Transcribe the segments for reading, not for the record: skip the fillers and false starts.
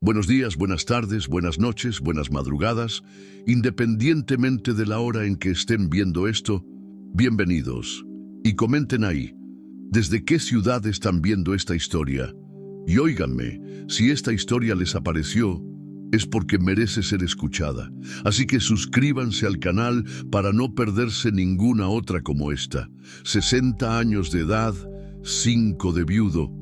Buenos días, buenas tardes, buenas noches, buenas madrugadas, independientemente de la hora en que estén viendo esto, bienvenidos. Y comenten ahí, ¿desde qué ciudad están viendo esta historia? Y óiganme, si esta historia les apareció, es porque merece ser escuchada. Así que suscríbanse al canal para no perderse ninguna otra como esta. 60 años de edad, 5 de viudo.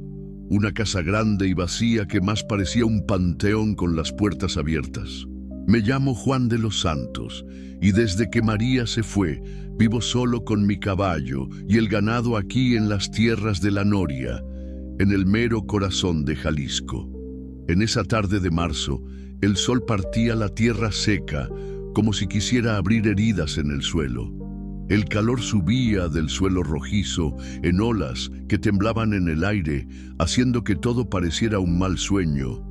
Una casa grande y vacía que más parecía un panteón con las puertas abiertas. Me llamo Juan de los Santos y desde que María se fue, vivo solo con mi caballo y el ganado aquí en las tierras de la Noria, en el mero corazón de Jalisco. En esa tarde de marzo, el sol partía la tierra seca como si quisiera abrir heridas en el suelo. El calor subía del suelo rojizo en olas que temblaban en el aire, haciendo que todo pareciera un mal sueño.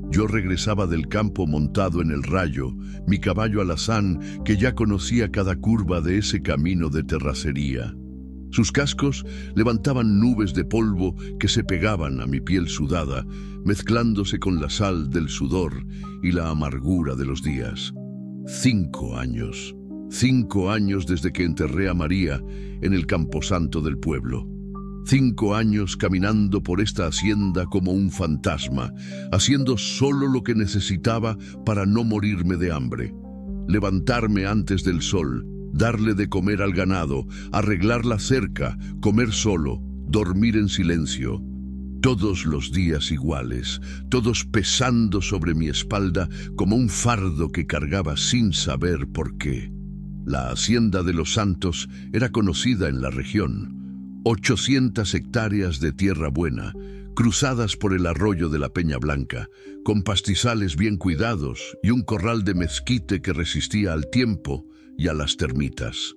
Yo regresaba del campo montado en el Rayo, mi caballo alazán, que ya conocía cada curva de ese camino de terracería. Sus cascos levantaban nubes de polvo que se pegaban a mi piel sudada, mezclándose con la sal del sudor y la amargura de los días. 5 años. 5 años desde que enterré a María en el camposanto del pueblo. 5 años caminando por esta hacienda como un fantasma, haciendo solo lo que necesitaba para no morirme de hambre. Levantarme antes del sol, darle de comer al ganado, arreglar la cerca, comer solo, dormir en silencio. Todos los días iguales, todos pesando sobre mi espalda como un fardo que cargaba sin saber por qué. La hacienda de los Santos era conocida en la región. 800 hectáreas de tierra buena, cruzadas por el arroyo de la Peña Blanca, con pastizales bien cuidados y un corral de mezquite que resistía al tiempo y a las termitas.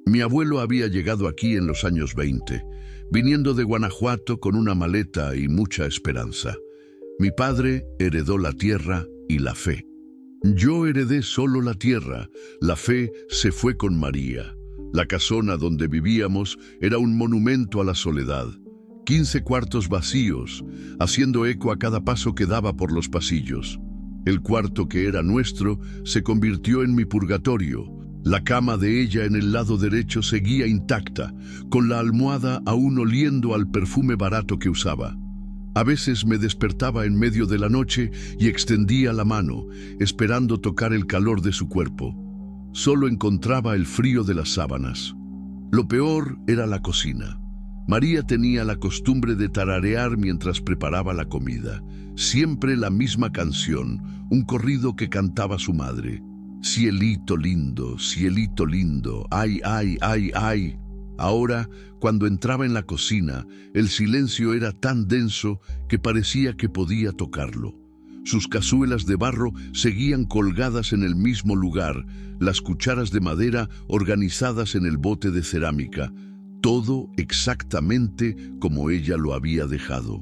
Mi abuelo había llegado aquí en los años 20, viniendo de Guanajuato con una maleta y mucha esperanza. Mi padre heredó la tierra y la fe. Yo heredé solo la tierra, la fe se fue con María. La casona donde vivíamos era un monumento a la soledad. 15 cuartos vacíos, haciendo eco a cada paso que daba por los pasillos. El cuarto que era nuestro se convirtió en mi purgatorio. La cama de ella en el lado derecho seguía intacta, con la almohada aún oliendo al perfume barato que usaba. A veces me despertaba en medio de la noche y extendía la mano, esperando tocar el calor de su cuerpo. Solo encontraba el frío de las sábanas. Lo peor era la cocina. María tenía la costumbre de tararear mientras preparaba la comida. Siempre la misma canción, un corrido que cantaba su madre. Cielito lindo, ay, ay, ay, ay. Ahora, cuando entraba en la cocina, el silencio era tan denso que parecía que podía tocarlo. Sus cazuelas de barro seguían colgadas en el mismo lugar, las cucharas de madera organizadas en el bote de cerámica, todo exactamente como ella lo había dejado.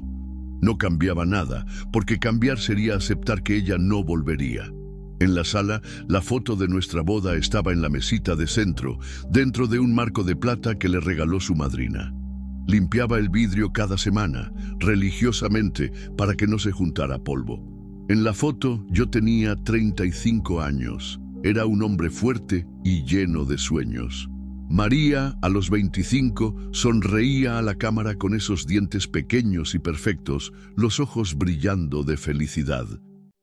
No cambiaba nada, porque cambiar sería aceptar que ella no volvería. En la sala, la foto de nuestra boda estaba en la mesita de centro, dentro de un marco de plata que le regaló su madrina. Limpiaba el vidrio cada semana, religiosamente, para que no se juntara polvo. En la foto yo tenía 35 años. Era un hombre fuerte y lleno de sueños. María, a los 25, sonreía a la cámara con esos dientes pequeños y perfectos, los ojos brillando de felicidad.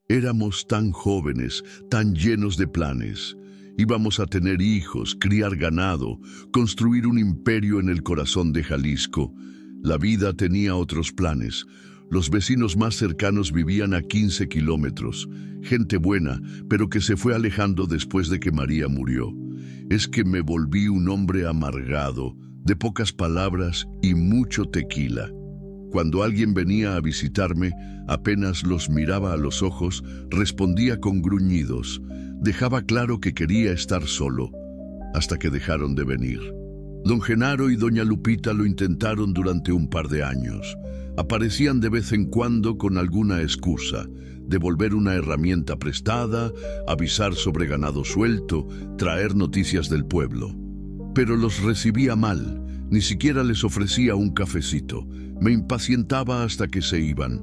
Éramos tan jóvenes, tan llenos de planes. Íbamos a tener hijos, criar ganado, construir un imperio en el corazón de Jalisco. La vida tenía otros planes. Los vecinos más cercanos vivían a 15 kilómetros. Gente buena, pero que se fue alejando después de que María murió. Es que me volví un hombre amargado, de pocas palabras y mucho tequila. Cuando alguien venía a visitarme, apenas los miraba a los ojos, respondía con gruñidos. Dejaba claro que quería estar solo, hasta que dejaron de venir. Don Genaro y doña Lupita lo intentaron durante un par de años. Aparecían de vez en cuando con alguna excusa, devolver una herramienta prestada, avisar sobre ganado suelto, traer noticias del pueblo. Pero los recibía mal. Ni siquiera les ofrecía un cafecito. Me impacientaba hasta que se iban.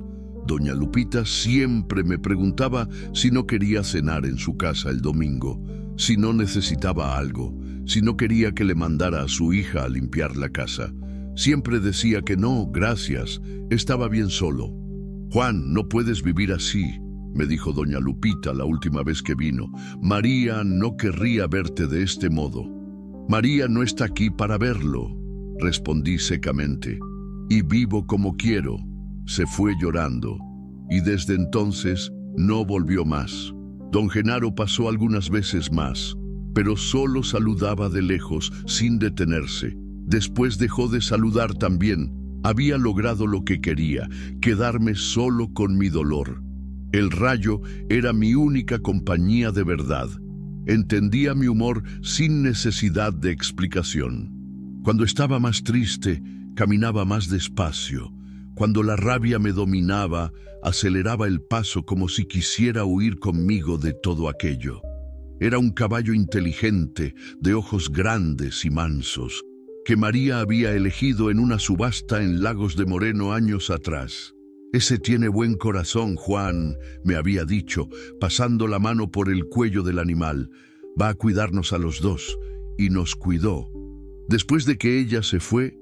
Doña Lupita siempre me preguntaba si no quería cenar en su casa el domingo, si no necesitaba algo, si no quería que le mandara a su hija a limpiar la casa. Siempre decía que no, gracias, estaba bien solo. «Juan, no puedes vivir así», me dijo Doña Lupita la última vez que vino. «María no querría verte de este modo». «María no está aquí para verlo», respondí secamente. «Y vivo como quiero». Se fue llorando, y desde entonces no volvió más. Don Genaro pasó algunas veces más, pero solo saludaba de lejos, sin detenerse. Después dejó de saludar también. Había logrado lo que quería, quedarme solo con mi dolor. El rayo era mi única compañía de verdad. Entendía mi humor sin necesidad de explicación. Cuando estaba más triste, caminaba más despacio. Cuando la rabia me dominaba, aceleraba el paso como si quisiera huir conmigo de todo aquello. Era un caballo inteligente, de ojos grandes y mansos, que María había elegido en una subasta en Lagos de Moreno años atrás. «Ese tiene buen corazón, Juan», me había dicho, pasando la mano por el cuello del animal. «Va a cuidarnos a los dos», y nos cuidó. Después de que ella se fue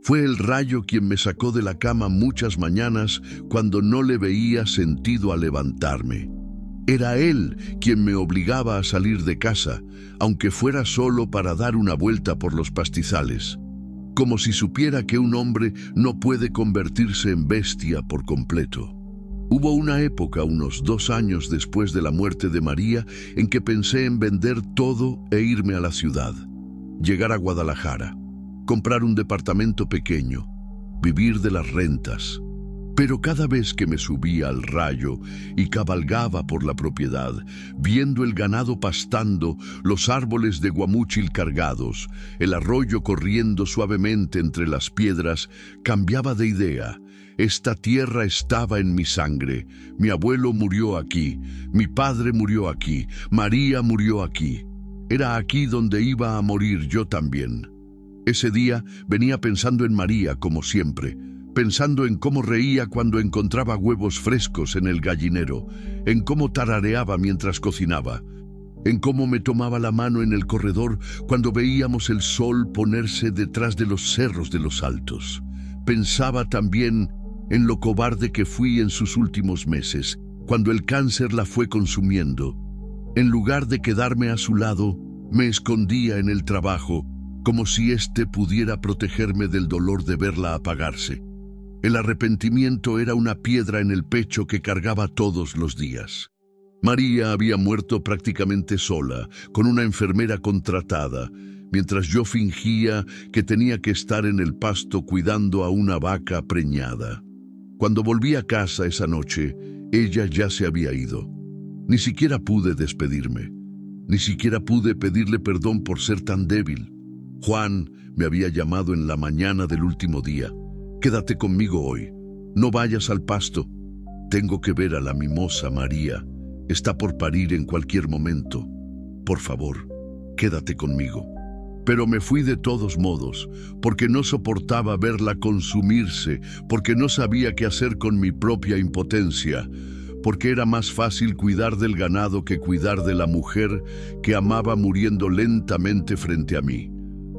el rayo quien me sacó de la cama muchas mañanas cuando no le veía sentido a levantarme. Era él quien me obligaba a salir de casa, aunque fuera solo para dar una vuelta por los pastizales, como si supiera que un hombre no puede convertirse en bestia por completo. Hubo una época, unos 2 años después de la muerte de María, en que pensé en vender todo e irme a la ciudad, llegar a Guadalajara, comprar un departamento pequeño, vivir de las rentas. Pero cada vez que me subía al rayo y cabalgaba por la propiedad, viendo el ganado pastando, los árboles de guamúchil cargados, el arroyo corriendo suavemente entre las piedras, cambiaba de idea. Esta tierra estaba en mi sangre. Mi abuelo murió aquí, mi padre murió aquí, María murió aquí. Era aquí donde iba a morir yo también. Ese día venía pensando en María como siempre, pensando en cómo reía cuando encontraba huevos frescos en el gallinero, en cómo tarareaba mientras cocinaba, en cómo me tomaba la mano en el corredor cuando veíamos el sol ponerse detrás de los cerros de los Altos. Pensaba también en lo cobarde que fui en sus últimos meses, cuando el cáncer la fue consumiendo. En lugar de quedarme a su lado, me escondía en el trabajo, como si éste pudiera protegerme del dolor de verla apagarse. El arrepentimiento era una piedra en el pecho que cargaba todos los días. María había muerto prácticamente sola, con una enfermera contratada, mientras yo fingía que tenía que estar en el pasto cuidando a una vaca preñada. Cuando volví a casa esa noche, ella ya se había ido. Ni siquiera pude despedirme. Ni siquiera pude pedirle perdón por ser tan débil. Juan me había llamado en la mañana del último día. «Quédate conmigo hoy. No vayas al pasto. Tengo que ver a la mimosa María. Está por parir en cualquier momento. Por favor, quédate conmigo». Pero me fui de todos modos, porque no soportaba verla consumirse, porque no sabía qué hacer con mi propia impotencia, porque era más fácil cuidar del ganado que cuidar de la mujer que amaba muriendo lentamente frente a mí.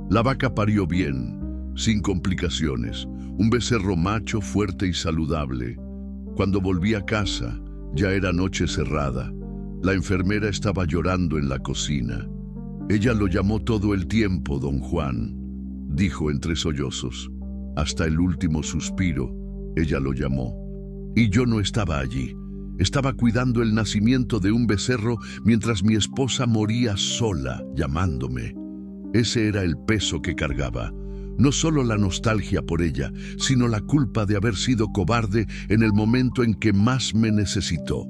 La vaca parió bien, sin complicaciones, un becerro macho fuerte y saludable. Cuando volví a casa, ya era noche cerrada. La enfermera estaba llorando en la cocina. «Ella lo llamó todo el tiempo, don Juan», dijo entre sollozos. Hasta el último suspiro, ella lo llamó. Y yo no estaba allí. Estaba cuidando el nacimiento de un becerro mientras mi esposa moría sola, llamándome. Ese era el peso que cargaba. No solo la nostalgia por ella, sino la culpa de haber sido cobarde en el momento en que más me necesitó.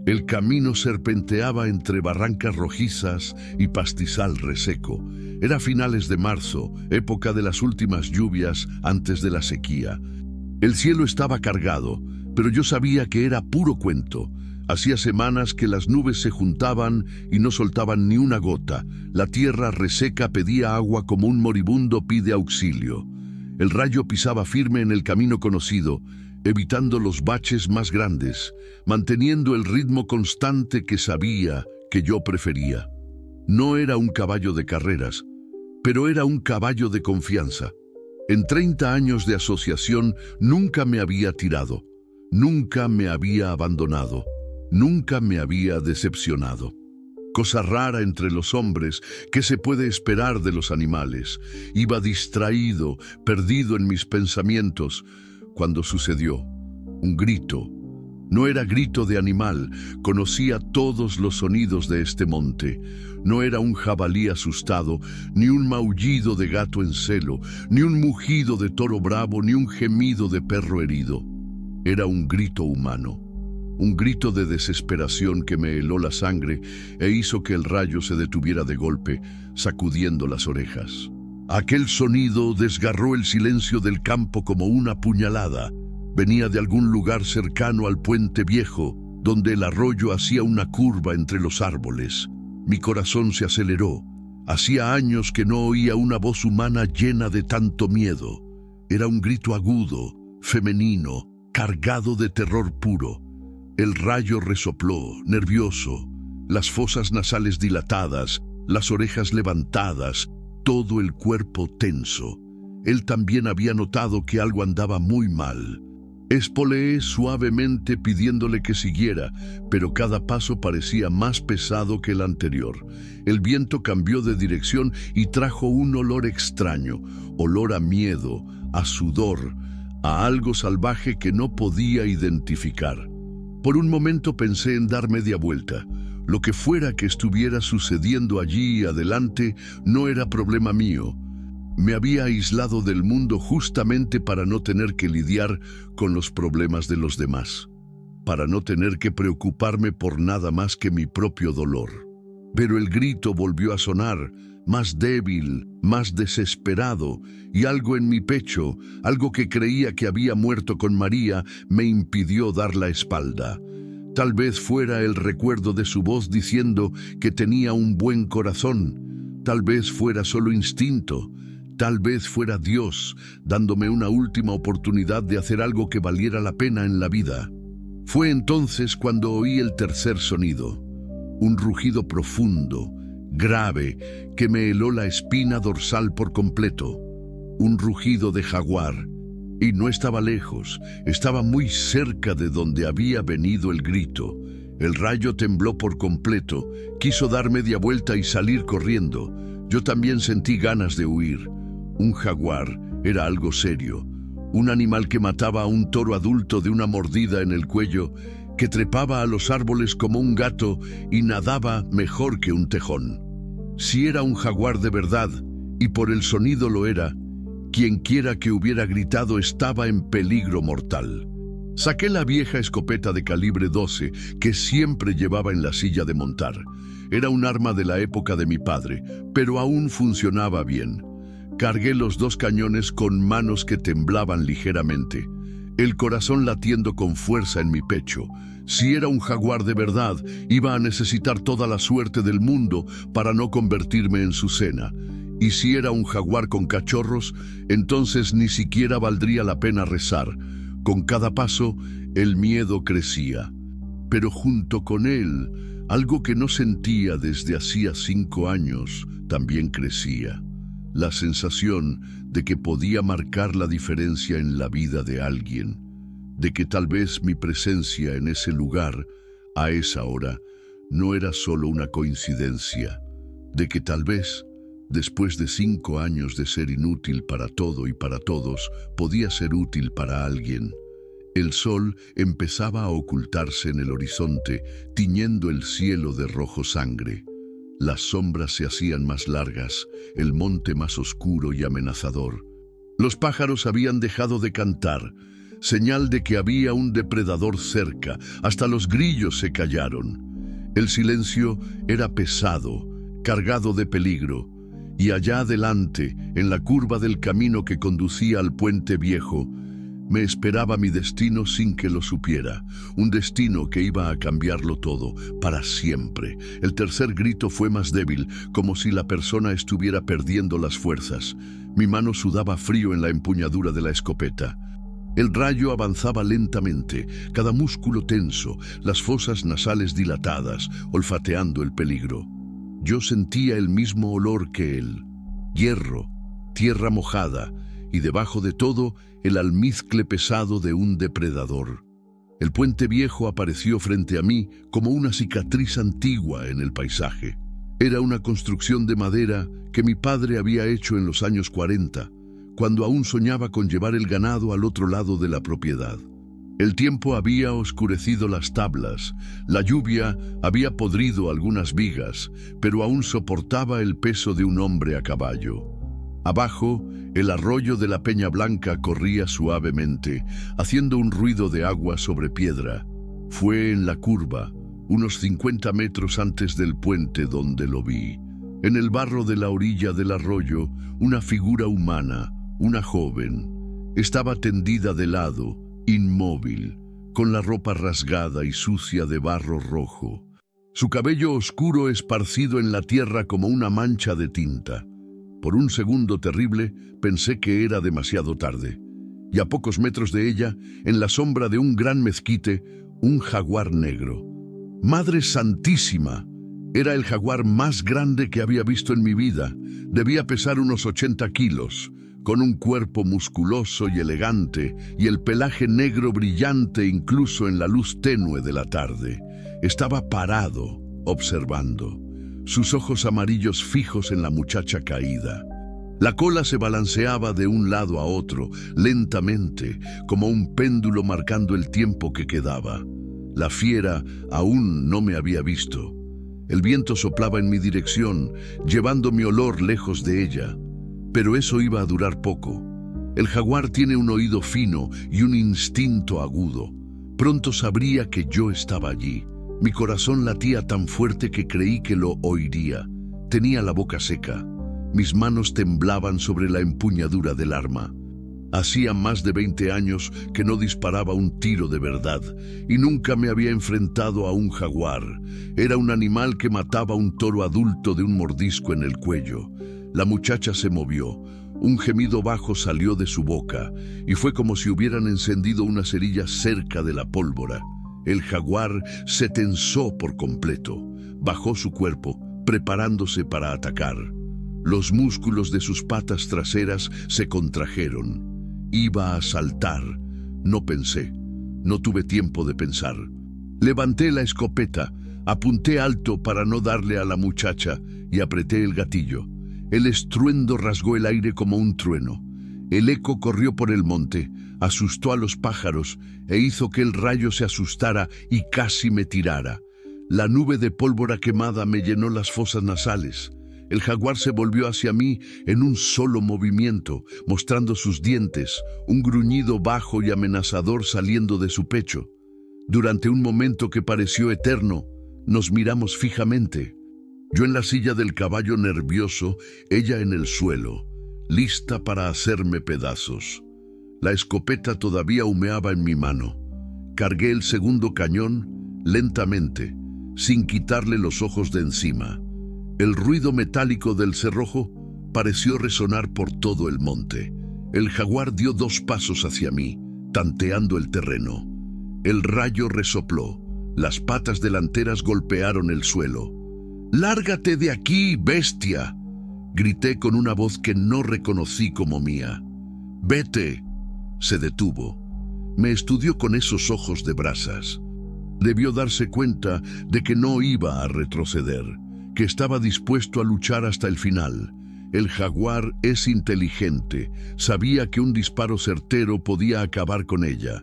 El camino serpenteaba entre barrancas rojizas y pastizal reseco. Era finales de marzo, época de las últimas lluvias antes de la sequía. El cielo estaba cargado, pero yo sabía que era puro cuento. Hacía semanas que las nubes se juntaban y no soltaban ni una gota. La tierra reseca pedía agua como un moribundo pide auxilio. El rayo pisaba firme en el camino conocido. evitando los baches más grandes, manteniendo el ritmo constante que sabía que yo prefería. No era un caballo de carreras, pero era un caballo de confianza. En 30 años de asociación nunca me había tirado, nunca me había abandonado, nunca me había decepcionado. Cosa rara entre los hombres, ¿qué se puede esperar de los animales? Iba distraído, perdido en mis pensamientos, cuando sucedió. Un grito. No era grito de animal, conocía todos los sonidos de este monte. No era un jabalí asustado, ni un maullido de gato en celo, ni un mugido de toro bravo, ni un gemido de perro herido. Era un grito humano, un grito de desesperación que me heló la sangre e hizo que el rayo se detuviera de golpe, sacudiendo las orejas. Aquel sonido desgarró el silencio del campo como una puñalada. Venía de algún lugar cercano al puente viejo, donde el arroyo hacía una curva entre los árboles. Mi corazón se aceleró. Hacía años que no oía una voz humana llena de tanto miedo. Era un grito agudo, femenino, cargado de terror puro. El rayo resopló, nervioso, las fosas nasales dilatadas, las orejas levantadas, todo el cuerpo tenso. Él también había notado que algo andaba muy mal. Espoleé suavemente pidiéndole que siguiera, pero cada paso parecía más pesado que el anterior. El viento cambió de dirección y trajo un olor extraño, olor a miedo, a sudor, a algo salvaje que no podía identificar. Por un momento pensé en dar media vuelta. Lo que fuera que estuviera sucediendo allí adelante no era problema mío. Me había aislado del mundo justamente para no tener que lidiar con los problemas de los demás, para no tener que preocuparme por nada más que mi propio dolor. Pero el grito volvió a sonar, más débil, más desesperado, y algo en mi pecho, algo que creía que había muerto con María, me impidió dar la espalda. Tal vez fuera el recuerdo de su voz diciendo que tenía un buen corazón, tal vez fuera solo instinto. Tal vez fuera Dios, dándome una última oportunidad de hacer algo que valiera la pena en la vida. Fue entonces cuando oí el tercer sonido, un rugido profundo, grave, que me heló la espina dorsal por completo. Un rugido de jaguar. Y no estaba lejos, estaba muy cerca de donde había venido el grito. El rayo tembló por completo, quiso dar media vuelta y salir corriendo. Yo también sentí ganas de huir. Un jaguar era algo serio, un animal que mataba a un toro adulto de una mordida en el cuello, que trepaba a los árboles como un gato y nadaba mejor que un tejón. Si era un jaguar de verdad, y por el sonido lo era, quienquiera que hubiera gritado estaba en peligro mortal. Saqué la vieja escopeta de calibre 12 que siempre llevaba en la silla de montar. Era un arma de la época de mi padre, pero aún funcionaba bien. Cargué los 2 cañones con manos que temblaban ligeramente, el corazón latiendo con fuerza en mi pecho. Si era un jaguar de verdad, iba a necesitar toda la suerte del mundo para no convertirme en su cena. Y si era un jaguar con cachorros, entonces ni siquiera valdría la pena rezar. Con cada paso, el miedo crecía. Pero junto con él, algo que no sentía desde hacía 5 años, también crecía. La sensación de que podía marcar la diferencia en la vida de alguien, de que tal vez mi presencia en ese lugar, a esa hora, no era solo una coincidencia, de que tal vez, después de 5 años de ser inútil para todo y para todos, podía ser útil para alguien. El sol empezaba a ocultarse en el horizonte, tiñendo el cielo de rojo sangre. Las sombras se hacían más largas, el monte más oscuro y amenazador. Los pájaros habían dejado de cantar, señal de que había un depredador cerca. Hasta los grillos se callaron. El silencio era pesado, cargado de peligro, y allá adelante, en la curva del camino que conducía al puente viejo, me esperaba mi destino sin que lo supiera, un destino que iba a cambiarlo todo, para siempre. El tercer grito fue más débil, como si la persona estuviera perdiendo las fuerzas. Mi mano sudaba frío en la empuñadura de la escopeta. El rayo avanzaba lentamente, cada músculo tenso, las fosas nasales dilatadas, olfateando el peligro. Yo sentía el mismo olor que él: hierro, tierra mojada y, debajo de todo, el almizcle pesado de un depredador. El puente viejo apareció frente a mí como una cicatriz antigua en el paisaje. Era una construcción de madera que mi padre había hecho en los años 40, cuando aún soñaba con llevar el ganado al otro lado de la propiedad. El tiempo había oscurecido las tablas, la lluvia había podrido algunas vigas, pero aún soportaba el peso de un hombre a caballo. Abajo, el arroyo de la Peña Blanca corría suavemente, haciendo un ruido de agua sobre piedra. Fue en la curva, unos 50 metros antes del puente, donde lo vi. En el barro de la orilla del arroyo, una figura humana, una joven, estaba tendida de lado, inmóvil, con la ropa rasgada y sucia de barro rojo. Su cabello oscuro esparcido en la tierra como una mancha de tinta. Por un segundo terrible, pensé que era demasiado tarde. Y a pocos metros de ella, en la sombra de un gran mezquite, un jaguar negro. ¡Madre santísima! Era el jaguar más grande que había visto en mi vida. Debía pesar unos 80 kilos, con un cuerpo musculoso y elegante, y el pelaje negro brillante incluso en la luz tenue de la tarde. Estaba parado, observando, sus ojos amarillos fijos en la muchacha caída. La cola se balanceaba de un lado a otro, lentamente, como un péndulo marcando el tiempo que quedaba. La fiera aún no me había visto. El viento soplaba en mi dirección, llevando mi olor lejos de ella. Pero eso iba a durar poco. El jaguar tiene un oído fino y un instinto agudo. Pronto sabría que yo estaba allí. Mi corazón latía tan fuerte que creí que lo oiría. Tenía la boca seca. Mis manos temblaban sobre la empuñadura del arma. Hacía más de 20 años que no disparaba un tiro de verdad, y nunca me había enfrentado a un jaguar. Era un animal que mataba a un toro adulto de un mordisco en el cuello. La muchacha se movió. Un gemido bajo salió de su boca, y fue como si hubieran encendido una cerilla cerca de la pólvora. El jaguar se tensó por completo. Bajó su cuerpo, preparándose para atacar. Los músculos de sus patas traseras se contrajeron. Iba a saltar. No pensé. No tuve tiempo de pensar. Levanté la escopeta, apunté alto para no darle a la muchacha y apreté el gatillo. El estruendo rasgó el aire como un trueno. El eco corrió por el monte, asustó a los pájaros e hizo que el rayo se asustara y casi me tirara. La nube de pólvora quemada me llenó las fosas nasales. El jaguar se volvió hacia mí en un solo movimiento, mostrando sus dientes, un gruñido bajo y amenazador saliendo de su pecho. Durante un momento que pareció eterno, nos miramos fijamente. Yo en la silla del caballo nervioso, ella en el suelo, lista para hacerme pedazos. La escopeta todavía humeaba en mi mano. Cargué el segundo cañón lentamente, sin quitarle los ojos de encima. El ruido metálico del cerrojo pareció resonar por todo el monte. El jaguar dio 2 pasos hacia mí, tanteando el terreno. El rayo resopló. Las patas delanteras golpearon el suelo. «¡Lárgate de aquí, bestia!», grité con una voz que no reconocí como mía. «¡Vete!». Se detuvo. Me estudió con esos ojos de brasas. Debió darse cuenta de que no iba a retroceder, que estaba dispuesto a luchar hasta el final. El jaguar es inteligente, sabía que un disparo certero podía acabar con ella.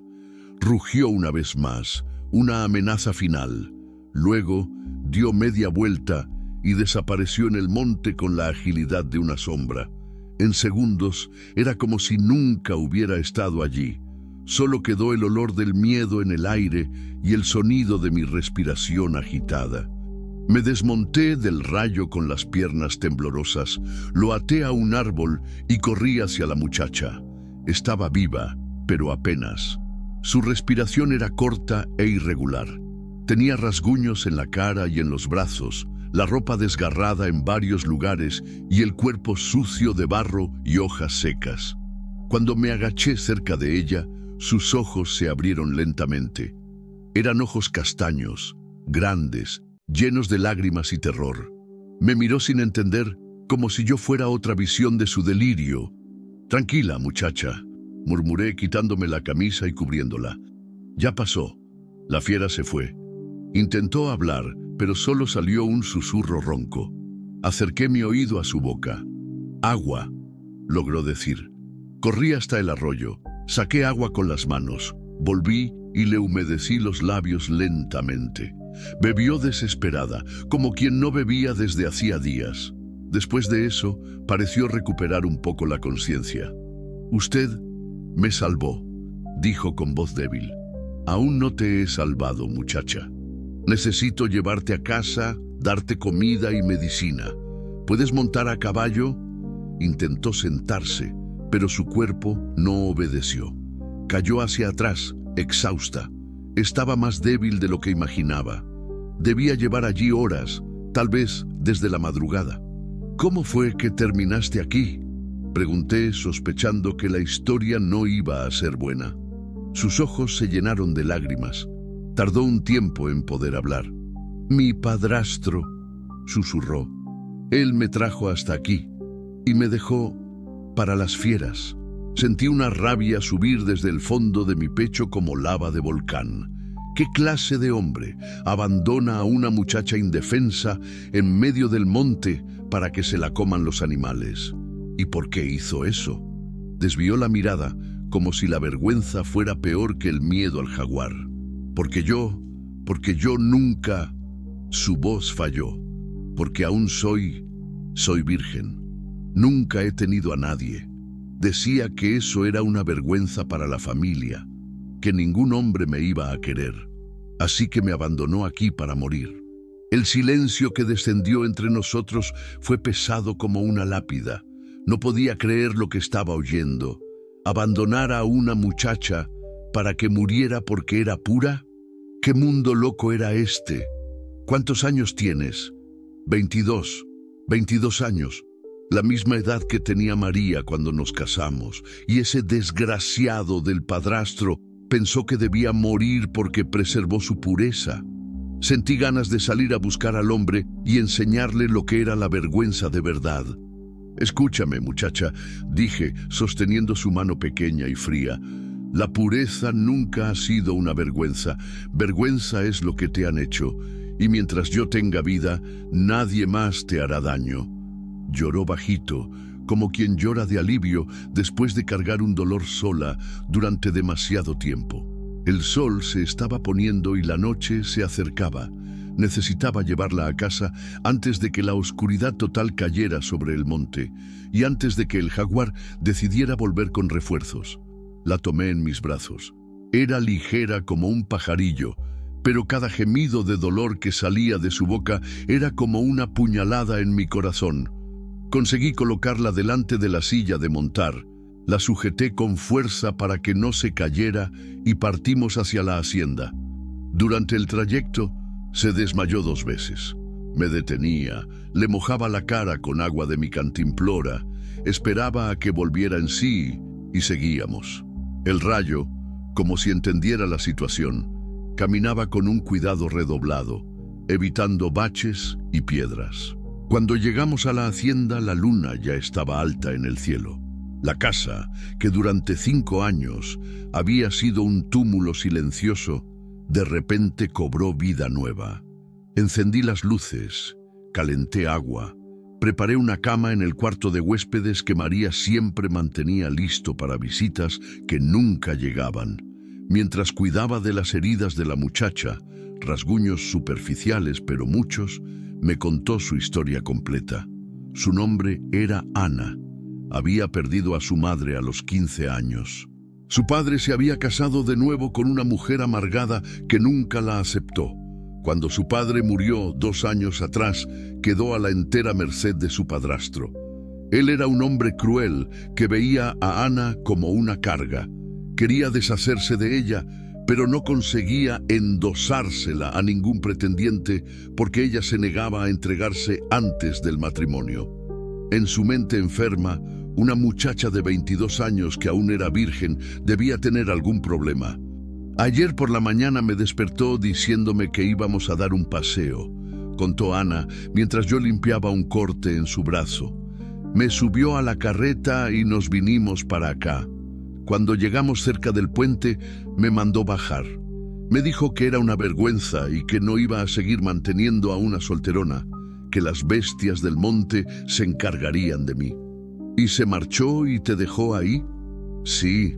Rugió una vez más, una amenaza final. Luego dio media vuelta y desapareció en el monte con la agilidad de una sombra. En segundos era como si nunca hubiera estado allí. Solo quedó el olor del miedo en el aire y el sonido de mi respiración agitada. Me desmonté del rayo con las piernas temblorosas, lo até a un árbol y corrí hacia la muchacha. Estaba viva, pero apenas. Su respiración era corta e irregular. Tenía rasguños en la cara y en los brazos, la ropa desgarrada en varios lugares y el cuerpo sucio de barro y hojas secas. Cuando me agaché cerca de ella, Sus ojos se abrieron lentamente. Eran ojos castaños, grandes, llenos de lágrimas y terror. Me miró sin entender, como si yo fuera otra visión de su delirio. «Tranquila, muchacha», murmuré quitándome la camisa y cubriéndola. «Ya pasó». La fiera se fue. Intentó hablar, pero solo salió un susurro ronco. Acerqué mi oído a su boca. «Agua», logró decir. Corrí hasta el arroyo, saqué agua con las manos, volví y le humedecí los labios lentamente. Bebió desesperada, como quien no bebía desde hacía días. Después de eso, pareció recuperar un poco la conciencia. «Usted me salvó», dijo con voz débil. «Aún no te he salvado, muchacha. Necesito llevarte a casa, darte comida y medicina. ¿Puedes montar a caballo?» Intentó sentarse, pero su cuerpo no obedeció. Cayó hacia atrás, exhausta. Estaba más débil de lo que imaginaba. Debía llevar allí horas, tal vez desde la madrugada. «¿Cómo fue que terminaste aquí?», pregunté, sospechando que la historia no iba a ser buena. Sus ojos se llenaron de lágrimas. Tardó un tiempo en poder hablar. «Mi padrastro», susurró. «Él me trajo hasta aquí y me dejó para las fieras». Sentí una rabia subir desde el fondo de mi pecho como lava de volcán. ¿Qué clase de hombre abandona a una muchacha indefensa en medio del monte para que se la coman los animales? ¿Y por qué hizo eso? Desvió la mirada, como si la vergüenza fuera peor que el miedo al jaguar. Porque yo nunca... Su voz falló. Porque aún soy virgen. Nunca he tenido a nadie. Decía que eso era una vergüenza para la familia, que ningún hombre me iba a querer. Así que me abandonó aquí para morir. El silencio que descendió entre nosotros fue pesado como una lápida. No podía creer lo que estaba oyendo. ¿Abandonar a una muchacha para que muriera porque era pura? ¿Qué mundo loco era este? ¿Cuántos años tienes? 22 años. La misma edad que tenía María cuando nos casamos, y ese desgraciado del padrastro pensó que debía morir porque preservó su pureza. Sentí ganas de salir a buscar al hombre y enseñarle lo que era la vergüenza de verdad. «Escúchame, muchacha», dije, sosteniendo su mano pequeña y fría. «La pureza nunca ha sido una vergüenza. Vergüenza es lo que te han hecho, y mientras yo tenga vida, nadie más te hará daño». Lloró bajito, como quien llora de alivio después de cargar un dolor sola durante demasiado tiempo. El sol se estaba poniendo y la noche se acercaba. Necesitaba llevarla a casa antes de que la oscuridad total cayera sobre el monte y antes de que el jaguar decidiera volver con refuerzos. La tomé en mis brazos. Era ligera como un pajarillo, pero cada gemido de dolor que salía de su boca era como una puñalada en mi corazón. Conseguí colocarla delante de la silla de montar. La sujeté con fuerza para que no se cayera y partimos hacia la hacienda. Durante el trayecto, se desmayó 2 veces. Me detenía, le mojaba la cara con agua de mi cantimplora, esperaba a que volviera en sí y seguíamos. El rayo, como si entendiera la situación, caminaba con un cuidado redoblado, evitando baches y piedras. Cuando llegamos a la hacienda, la luna ya estaba alta en el cielo. La casa, que durante 5 años había sido un túmulo silencioso, de repente cobró vida nueva. Encendí las luces, calenté agua, preparé una cama en el cuarto de huéspedes que María siempre mantenía listo para visitas que nunca llegaban. Mientras cuidaba de las heridas de la muchacha, rasguños superficiales pero muchos, me contó su historia completa. Su nombre era Ana. Había perdido a su madre a los 15 años. Su padre se había casado de nuevo con una mujer amargada que nunca la aceptó. Cuando su padre murió 2 años atrás, quedó a la entera merced de su padrastro. Él era un hombre cruel que veía a Ana como una carga. Quería deshacerse de ella, pero no conseguía endosársela a ningún pretendiente porque ella se negaba a entregarse antes del matrimonio. En su mente enferma, Una muchacha de 22 años que aún era virgen debía tener algún problema. Ayer por la mañana me despertó diciéndome que íbamos a dar un paseo, contó Ana mientras yo limpiaba un corte en su brazo. Me subió a la carreta y nos vinimos para acá. Cuando llegamos cerca del puente, me mandó bajar. Me dijo que era una vergüenza y que no iba a seguir manteniendo a una solterona, que las bestias del monte se encargarían de mí. ¿Y se marchó y te dejó ahí? Sí,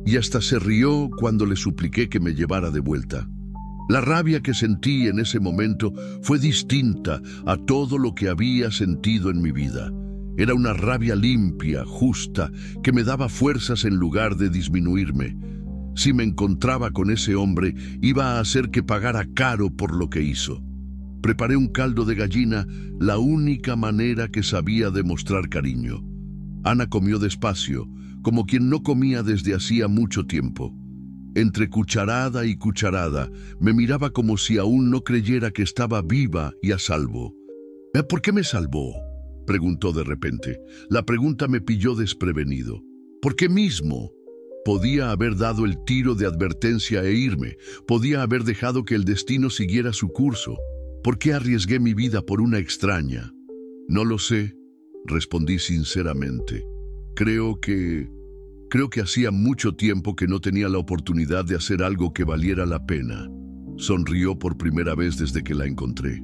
y hasta se rió cuando le supliqué que me llevara de vuelta. La rabia que sentí en ese momento fue distinta a todo lo que había sentido en mi vida. Era una rabia limpia, justa, que me daba fuerzas en lugar de disminuirme. Si me encontraba con ese hombre, iba a hacer que pagara caro por lo que hizo. Preparé un caldo de gallina, la única manera que sabía demostrar cariño. Ana comió despacio, como quien no comía desde hacía mucho tiempo. Entre cucharada y cucharada, me miraba como si aún no creyera que estaba viva y a salvo. ¿Por qué me salvó?, preguntó de repente. La pregunta me pilló desprevenido. ¿Por qué mismo? Podía haber dado el tiro de advertencia e irme. Podía haber dejado que el destino siguiera su curso. ¿Por qué arriesgué mi vida por una extraña? No lo sé, respondí sinceramente. Creo que hacía mucho tiempo que no tenía la oportunidad de hacer algo que valiera la pena. Sonrió por primera vez desde que la encontré.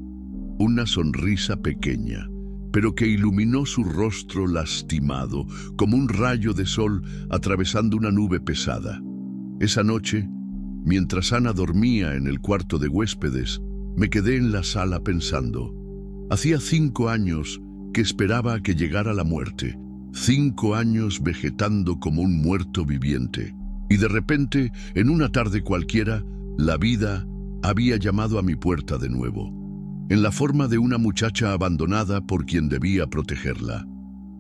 Una sonrisa pequeña, pero que iluminó su rostro lastimado, como un rayo de sol atravesando una nube pesada. Esa noche, mientras Ana dormía en el cuarto de huéspedes, me quedé en la sala pensando. Hacía 5 años que esperaba a que llegara la muerte, 5 años vegetando como un muerto viviente. Y de repente, en una tarde cualquiera, la vida había llamado a mi puerta de nuevo, en la forma de una muchacha abandonada por quien debía protegerla.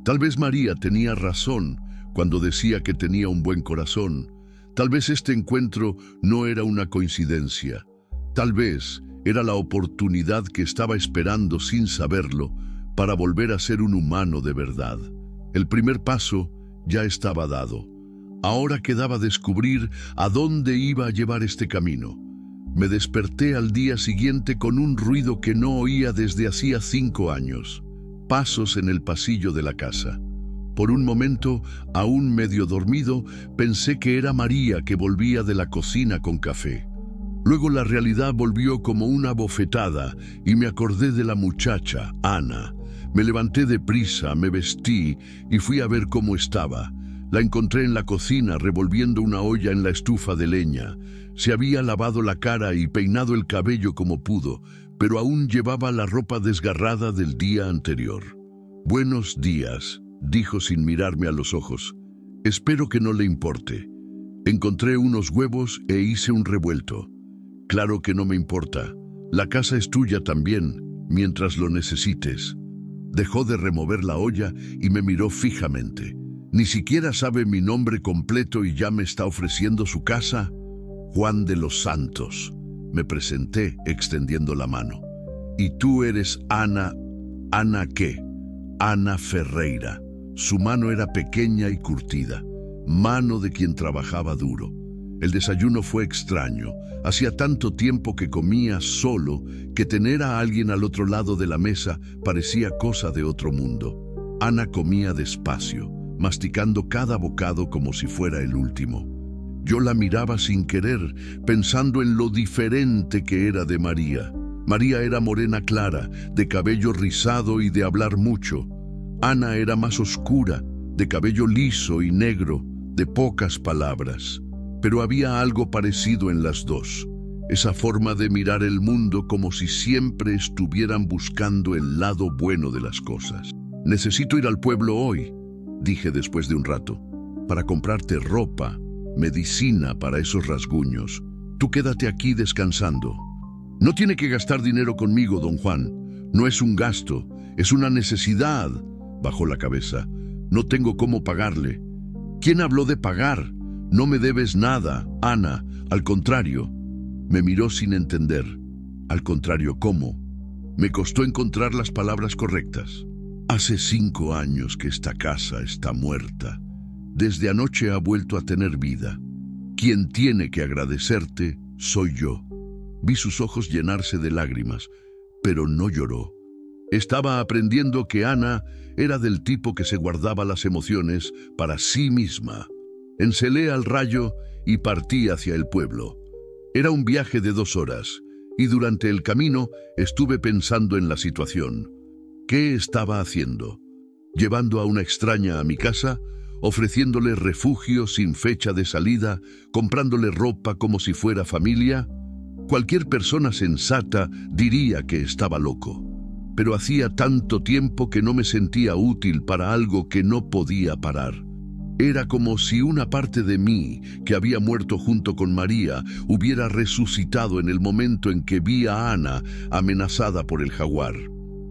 Tal vez María tenía razón cuando decía que tenía un buen corazón. Tal vez este encuentro no era una coincidencia. Tal vez era la oportunidad que estaba esperando sin saberlo para volver a ser un humano de verdad. El primer paso ya estaba dado. Ahora quedaba descubrir a dónde iba a llevar este camino. Me desperté al día siguiente con un ruido que no oía desde hacía 5 años. Pasos en el pasillo de la casa. Por un momento, aún medio dormido, pensé que era María que volvía de la cocina con café. Luego la realidad volvió como una bofetada y me acordé de la muchacha, Ana. Me levanté deprisa, me vestí y fui a ver cómo estaba. La encontré en la cocina revolviendo una olla en la estufa de leña. Se había lavado la cara y peinado el cabello como pudo, pero aún llevaba la ropa desgarrada del día anterior. «Buenos días», dijo sin mirarme a los ojos. «Espero que no le importe. Encontré unos huevos e hice un revuelto. Claro que no me importa. La casa es tuya también, mientras lo necesites». Dejó de remover la olla y me miró fijamente. «Ni siquiera sabe mi nombre completo y ya me está ofreciendo su casa». «Juan de los Santos», me presenté extendiendo la mano. «¿Y tú eres Ana? ¿Ana qué?» «Ana Ferreira». Su mano era pequeña y curtida, mano de quien trabajaba duro. El desayuno fue extraño. Hacía tanto tiempo que comía solo que tener a alguien al otro lado de la mesa parecía cosa de otro mundo. Ana comía despacio, masticando cada bocado como si fuera el último. Yo la miraba sin querer, pensando en lo diferente que era de María. María era morena clara, de cabello rizado y de hablar mucho. Ana era más oscura, de cabello liso y negro, de pocas palabras. Pero había algo parecido en las dos, esa forma de mirar el mundo como si siempre estuvieran buscando el lado bueno de las cosas. «Necesito ir al pueblo hoy», dije después de un rato, «para comprarte ropa, medicina para esos rasguños. Tú quédate aquí descansando». «No tiene que gastar dinero conmigo, don Juan. No es un gasto, es una necesidad», bajó la cabeza. «No tengo cómo pagarle». «¿Quién habló de pagar? No me debes nada, Ana. Al contrario». Me miró sin entender. «Al contrario, ¿cómo?». Me costó encontrar las palabras correctas. Hace 5 años que esta casa está muerta. Desde anoche ha vuelto a tener vida. Quien tiene que agradecerte soy yo. Vi sus ojos llenarse de lágrimas, pero no lloró. Estaba aprendiendo que Ana era del tipo que se guardaba las emociones para sí misma. Encelé al rayo y partí hacia el pueblo. Era un viaje de 2 horas, y durante el camino estuve pensando en la situación. ¿Qué estaba haciendo? ¿Llevando a una extraña a mi casa? ¿Ofreciéndole refugio sin fecha de salida? ¿Comprándole ropa como si fuera familia? Cualquier persona sensata diría que estaba loco. Pero hacía tanto tiempo que no me sentía útil para algo que no podía parar. Era como si una parte de mí, que había muerto junto con María, hubiera resucitado en el momento en que vi a Ana amenazada por el jaguar.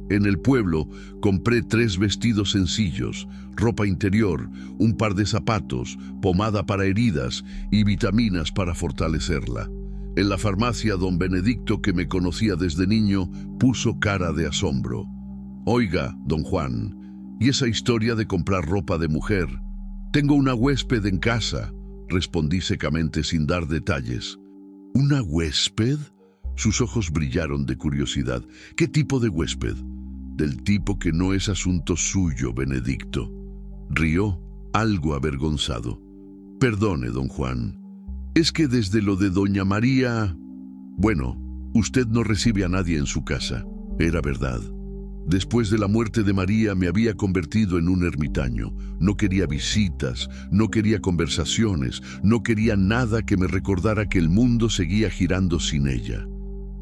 En el pueblo compré 3 vestidos sencillos, ropa interior, un par de zapatos, pomada para heridas y vitaminas para fortalecerla. En la farmacia, don Benedicto, que me conocía desde niño, puso cara de asombro. «Oiga, don Juan, ¿y esa historia de comprar ropa de mujer?» «Tengo una huésped en casa», respondí secamente sin dar detalles. «¿Una huésped?» Sus ojos brillaron de curiosidad. «¿Qué tipo de huésped?» «Del tipo que no es asunto suyo, Benedicto». Rió, algo avergonzado. «Perdone, don Juan. Es que desde lo de doña María... Bueno, usted no recibe a nadie en su casa». Era verdad. Después de la muerte de María me había convertido en un ermitaño. No quería visitas, no quería conversaciones, no quería nada que me recordara que el mundo seguía girando sin ella.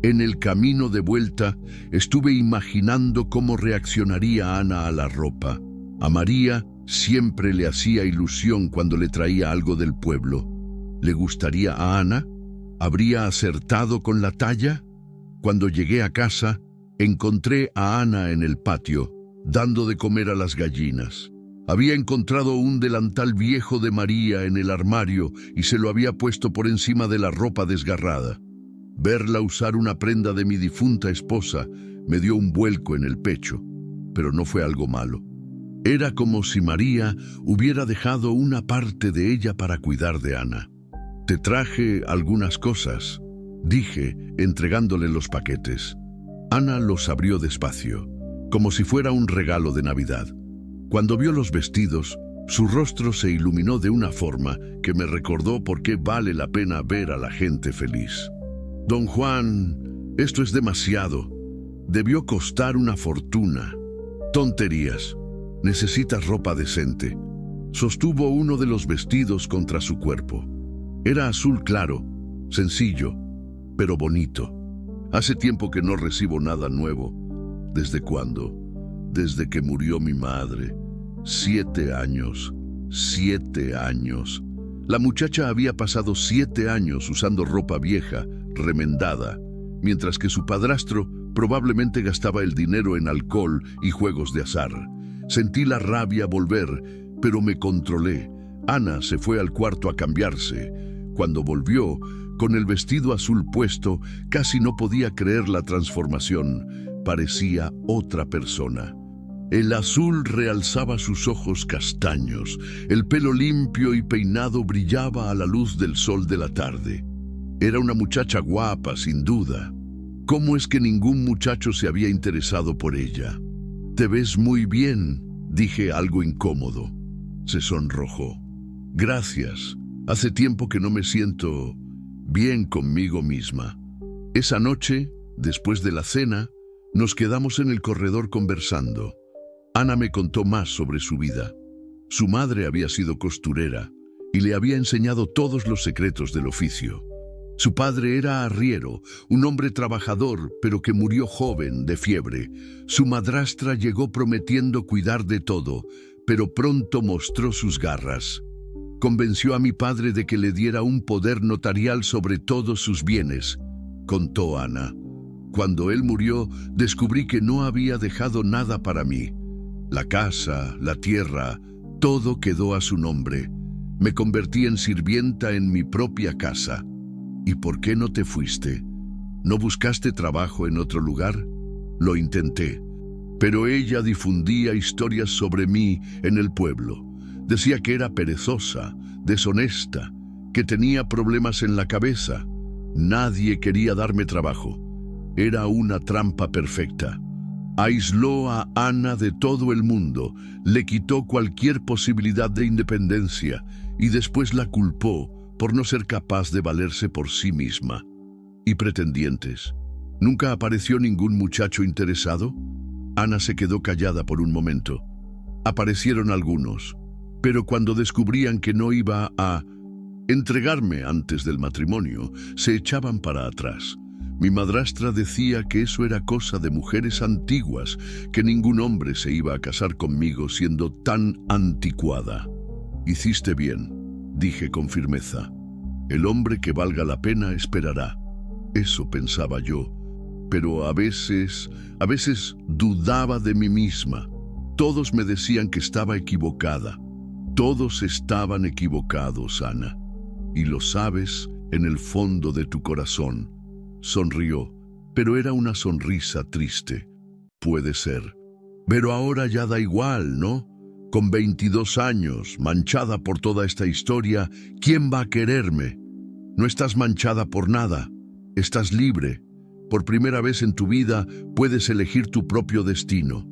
En el camino de vuelta estuve imaginando cómo reaccionaría Ana a la ropa. A María siempre le hacía ilusión cuando le traía algo del pueblo. ¿Le gustaría a Ana? ¿Habría acertado con la talla? Cuando llegué a casa, encontré a Ana en el patio, dando de comer a las gallinas. Había encontrado un delantal viejo de María en el armario y se lo había puesto por encima de la ropa desgarrada. Verla usar una prenda de mi difunta esposa me dio un vuelco en el pecho, pero no fue algo malo. Era como si María hubiera dejado una parte de ella para cuidar de Ana. «Te traje algunas cosas», dije, entregándole los paquetes. Ana los abrió despacio, como si fuera un regalo de Navidad. Cuando vio los vestidos, su rostro se iluminó de una forma que me recordó por qué vale la pena ver a la gente feliz. «Don Juan, esto es demasiado. Debió costar una fortuna». «Tonterías. Necesitas ropa decente». Sostuvo uno de los vestidos contra su cuerpo. Era azul claro, sencillo, pero bonito. Hace tiempo que no recibo nada nuevo. ¿Desde cuándo? Desde que murió mi madre. 7 años. 7 años. La muchacha había pasado 7 años usando ropa vieja, remendada, mientras que su padrastro probablemente gastaba el dinero en alcohol y juegos de azar. Sentí la rabia volver, pero me controlé. Ana se fue al cuarto a cambiarse. Cuando volvió, con el vestido azul puesto, casi no podía creer la transformación. Parecía otra persona. El azul realzaba sus ojos castaños. El pelo limpio y peinado brillaba a la luz del sol de la tarde. Era una muchacha guapa, sin duda. ¿Cómo es que ningún muchacho se había interesado por ella? «Te ves muy bien», dije algo incómodo. Se sonrojó. «Gracias. Hace tiempo que no me siento bien conmigo misma». Esa noche, después de la cena, nos quedamos en el corredor conversando. Ana me contó más sobre su vida. Su madre había sido costurera y le había enseñado todos los secretos del oficio. Su padre era arriero, un hombre trabajador, pero que murió joven de fiebre. Su madrastra llegó prometiendo cuidar de todo, pero pronto mostró sus garras. Convenció a mi padre de que le diera un poder notarial sobre todos sus bienes, contó Ana. Cuando él murió, descubrí que no había dejado nada para mí. La casa, la tierra, todo quedó a su nombre. Me convertí en sirvienta en mi propia casa. ¿Y por qué no te fuiste? ¿No buscaste trabajo en otro lugar? Lo intenté. Pero ella difundía historias sobre mí en el pueblo. Decía que era perezosa, deshonesta, que tenía problemas en la cabeza. Nadie quería darme trabajo. Era una trampa perfecta. Aisló a Ana de todo el mundo, le quitó cualquier posibilidad de independencia y después la culpó por no ser capaz de valerse por sí misma. ¿Y pretendientes? ¿Nunca apareció ningún muchacho interesado? Ana se quedó callada por un momento. Aparecieron algunos, pero cuando descubrían que no iba a entregarme antes del matrimonio, se echaban para atrás. Mi madrastra decía que eso era cosa de mujeres antiguas, que ningún hombre se iba a casar conmigo siendo tan anticuada. Hiciste bien, dije con firmeza. El hombre que valga la pena esperará. Eso pensaba yo, pero a veces dudaba de mí misma. Todos me decían que estaba equivocada. Todos estaban equivocados, Ana. Y lo sabes en el fondo de tu corazón. Sonrió, pero era una sonrisa triste. Puede ser. Pero ahora ya da igual, ¿no? Con 22 años, manchada por toda esta historia, ¿quién va a quererme? No estás manchada por nada. Estás libre. Por primera vez en tu vida puedes elegir tu propio destino.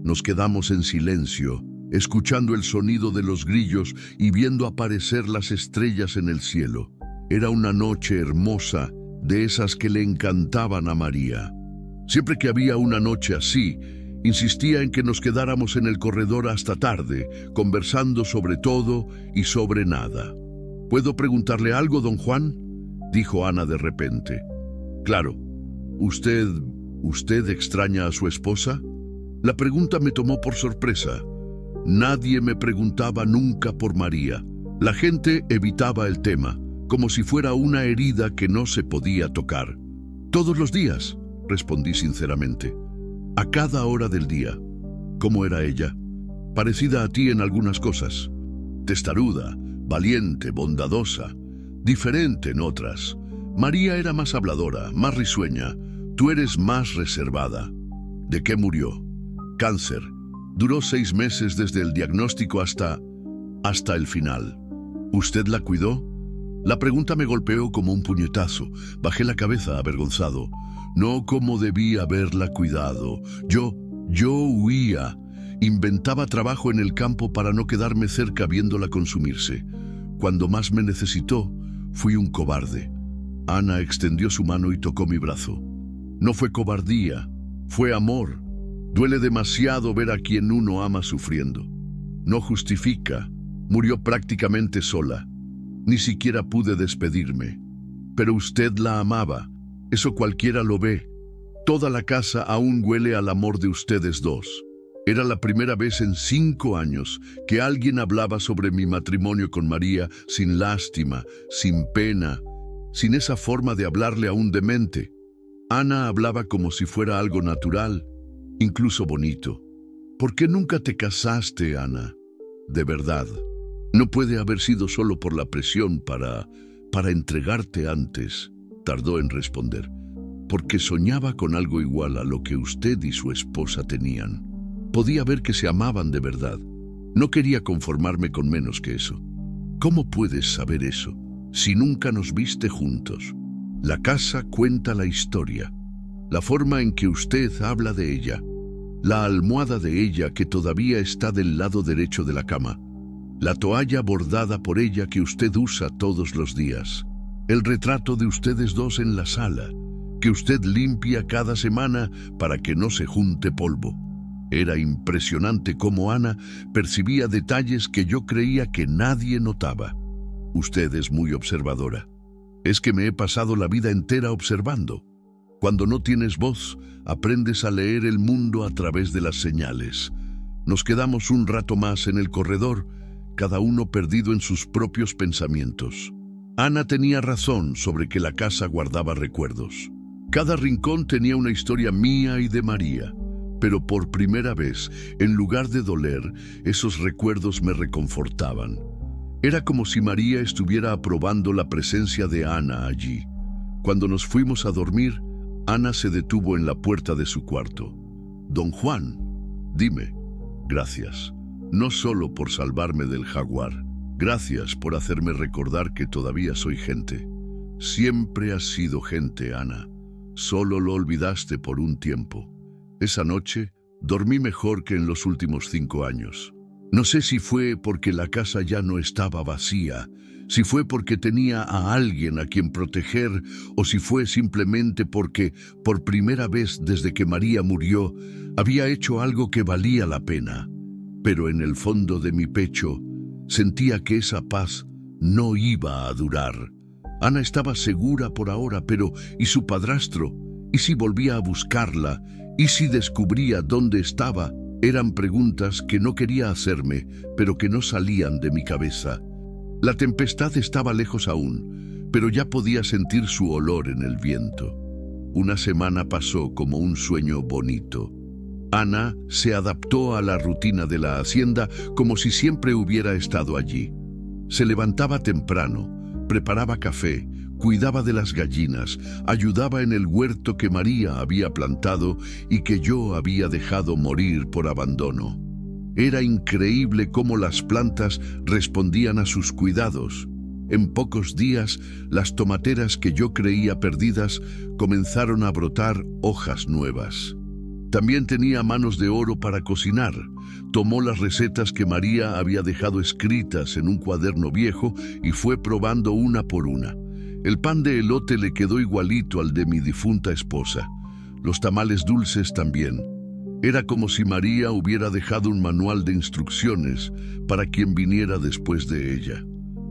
Nos quedamos en silencio, escuchando el sonido de los grillos y viendo aparecer las estrellas en el cielo. Era una noche hermosa, de esas que le encantaban a María. Siempre que había una noche así, insistía en que nos quedáramos en el corredor hasta tarde, conversando sobre todo y sobre nada. ¿Puedo preguntarle algo, don Juan?, dijo Ana de repente. Claro. ¿Usted extraña a su esposa? La pregunta me tomó por sorpresa. Nadie me preguntaba nunca por María. La gente evitaba el tema, como si fuera una herida que no se podía tocar. Todos los días, respondí sinceramente. A cada hora del día. ¿Cómo era ella? Parecida a ti en algunas cosas. Testaruda, valiente, bondadosa. Diferente en otras. María era más habladora, más risueña. Tú eres más reservada. ¿De qué murió? Cáncer. Duró 6 meses desde el diagnóstico hasta el final. ¿Usted la cuidó? La pregunta me golpeó como un puñetazo. Bajé la cabeza avergonzado. No como debí haberla cuidado. Yo huía. Inventaba trabajo en el campo para no quedarme cerca viéndola consumirse. Cuando más me necesitó, fui un cobarde. Ana extendió su mano y tocó mi brazo. No fue cobardía, fue amor. Duele demasiado ver a quien uno ama sufriendo. No justifica. Murió prácticamente sola. Ni siquiera pude despedirme. Pero usted la amaba. Eso cualquiera lo ve. Toda la casa aún huele al amor de ustedes dos. Era la primera vez en 5 años que alguien hablaba sobre mi matrimonio con María sin lástima, sin pena, sin esa forma de hablarle a un demente. Ana hablaba como si fuera algo natural, incluso bonito. ¿Por qué nunca te casaste, Ana? De verdad. No puede haber sido solo por la presión para entregarte antes, tardó en responder. Porque soñaba con algo igual a lo que usted y su esposa tenían. Podía ver que se amaban de verdad. No quería conformarme con menos que eso. ¿Cómo puedes saber eso si nunca nos viste juntos? La casa cuenta la historia, la forma en que usted habla de ella, la almohada de ella que todavía está del lado derecho de la cama, la toalla bordada por ella que usted usa todos los días, el retrato de ustedes dos en la sala, que usted limpia cada semana para que no se junte polvo. Era impresionante cómo Ana percibía detalles que yo creía que nadie notaba. Usted es muy observadora. Es que me he pasado la vida entera observando. Cuando no tienes voz, aprendes a leer el mundo a través de las señales. Nos quedamos un rato más en el corredor, cada uno perdido en sus propios pensamientos. Ana tenía razón sobre que la casa guardaba recuerdos. Cada rincón tenía una historia mía y de María. Pero por primera vez, en lugar de doler, esos recuerdos me reconfortaban. Era como si María estuviera aprobando la presencia de Ana allí. Cuando nos fuimos a dormir, Ana se detuvo en la puerta de su cuarto. «Don Juan», Dime, gracias, no solo por salvarme del jaguar, gracias por hacerme recordar que todavía soy gente. Siempre has sido gente, Ana. Solo lo olvidaste por un tiempo. Esa noche dormí mejor que en los últimos 5 años. No sé si fue porque la casa ya no estaba vacía, si fue porque tenía a alguien a quien proteger o si fue simplemente porque, por primera vez desde que María murió, había hecho algo que valía la pena. Pero en el fondo de mi pecho sentía que esa paz no iba a durar. Ana estaba segura por ahora, pero ¿y su padrastro? ¿Y si volvía a buscarla? ¿Y si descubría dónde estaba? Eran preguntas que no quería hacerme, pero que no salían de mi cabeza. La tempestad estaba lejos aún, pero ya podía sentir su olor en el viento. Una semana pasó como un sueño bonito. Ana se adaptó a la rutina de la hacienda como si siempre hubiera estado allí. Se levantaba temprano, preparaba café, cuidaba de las gallinas, ayudaba en el huerto que María había plantado y que yo había dejado morir por abandono. Era increíble cómo las plantas respondían a sus cuidados. En pocos días, las tomateras que yo creía perdidas comenzaron a brotar hojas nuevas. También tenía manos de oro para cocinar. Tomó las recetas que María había dejado escritas en un cuaderno viejo y fue probando una por una. El pan de elote le quedó igualito al de mi difunta esposa. Los tamales dulces también. Era como si María hubiera dejado un manual de instrucciones para quien viniera después de ella.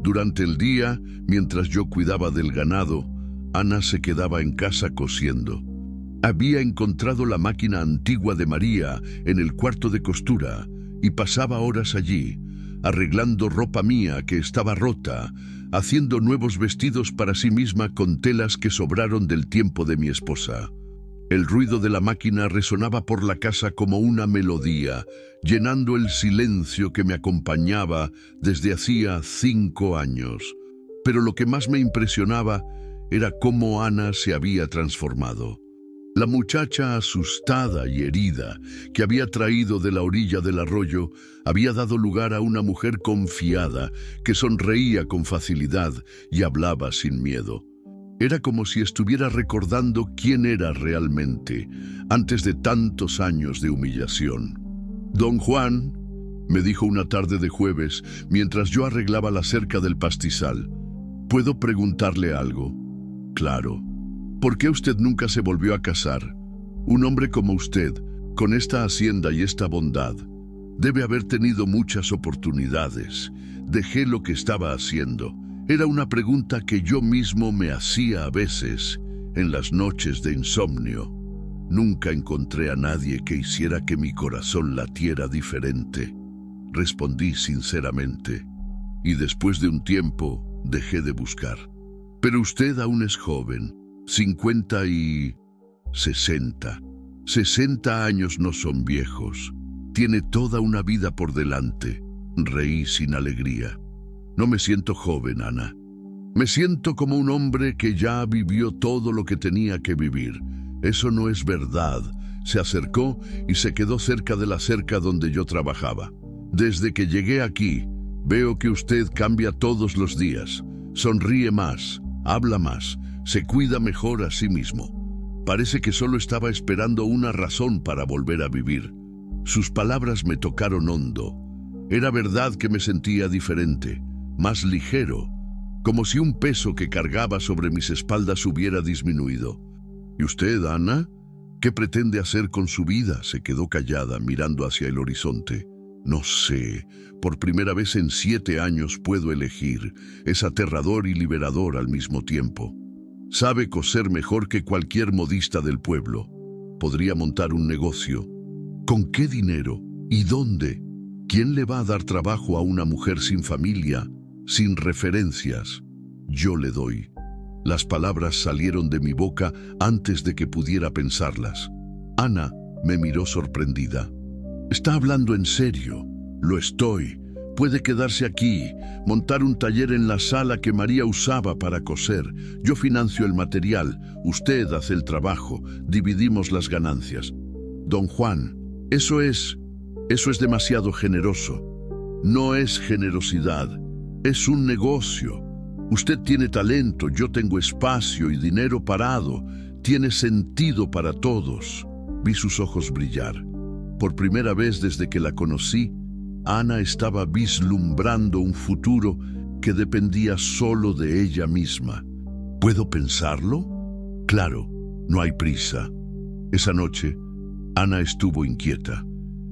Durante el día, mientras yo cuidaba del ganado, Ana se quedaba en casa cosiendo. Había encontrado la máquina antigua de María en el cuarto de costura y pasaba horas allí, arreglando ropa mía que estaba rota, haciendo nuevos vestidos para sí misma con telas que sobraron del tiempo de mi esposa. El ruido de la máquina resonaba por la casa como una melodía, llenando el silencio que me acompañaba desde hacía 5 años. Pero lo que más me impresionaba era cómo Ana se había transformado. La muchacha asustada y herida que había traído de la orilla del arroyo había dado lugar a una mujer confiada que sonreía con facilidad y hablaba sin miedo. Era como si estuviera recordando quién era realmente, antes de tantos años de humillación. «Don Juan», me dijo una tarde de jueves, mientras yo arreglaba la cerca del pastizal, «¿puedo preguntarle algo?» «Claro». «¿Por qué usted nunca se volvió a casar? Un hombre como usted, con esta hacienda y esta bondad, debe haber tenido muchas oportunidades. Dejé lo que estaba haciendo». Era una pregunta que yo mismo me hacía a veces, en las noches de insomnio. Nunca encontré a nadie que hiciera que mi corazón latiera diferente. Respondí sinceramente, y después de un tiempo dejé de buscar. Pero usted aún es joven, 50 y 60. 60 años no son viejos. Tiene toda una vida por delante. Reí sin alegría. No me siento joven, Ana. Me siento como un hombre que ya vivió todo lo que tenía que vivir. Eso no es verdad. Se acercó y se quedó cerca de la cerca donde yo trabajaba. Desde que llegué aquí, veo que usted cambia todos los días. Sonríe más, habla más, se cuida mejor a sí mismo. Parece que solo estaba esperando una razón para volver a vivir. Sus palabras me tocaron hondo. Era verdad que me sentía diferente, más ligero, como si un peso que cargaba sobre mis espaldas hubiera disminuido. ¿Y usted, Ana? ¿Qué pretende hacer con su vida? Se quedó callada, mirando hacia el horizonte. No sé, por primera vez en 7 años puedo elegir. Es aterrador y liberador al mismo tiempo. Sabe coser mejor que cualquier modista del pueblo. Podría montar un negocio. ¿Con qué dinero? ¿Y dónde? ¿Quién le va a dar trabajo a una mujer sin familia, sin referencias? Yo le doy. Las palabras salieron de mi boca antes de que pudiera pensarlas. Ana me miró sorprendida. «¿Está hablando en serio?» «Lo estoy. Puede quedarse aquí, montar un taller en la sala que María usaba para coser. Yo financio el material, usted hace el trabajo, dividimos las ganancias». «Don Juan, eso es Eso es demasiado generoso. No es generosidad, es un negocio. Usted tiene talento, yo tengo espacio y dinero parado. Tiene sentido para todos. Vi sus ojos brillar. Por primera vez desde que la conocí, Ana estaba vislumbrando un futuro que dependía solo de ella misma. ¿Puedo pensarlo? Claro, no hay prisa. Esa noche, Ana estuvo inquieta.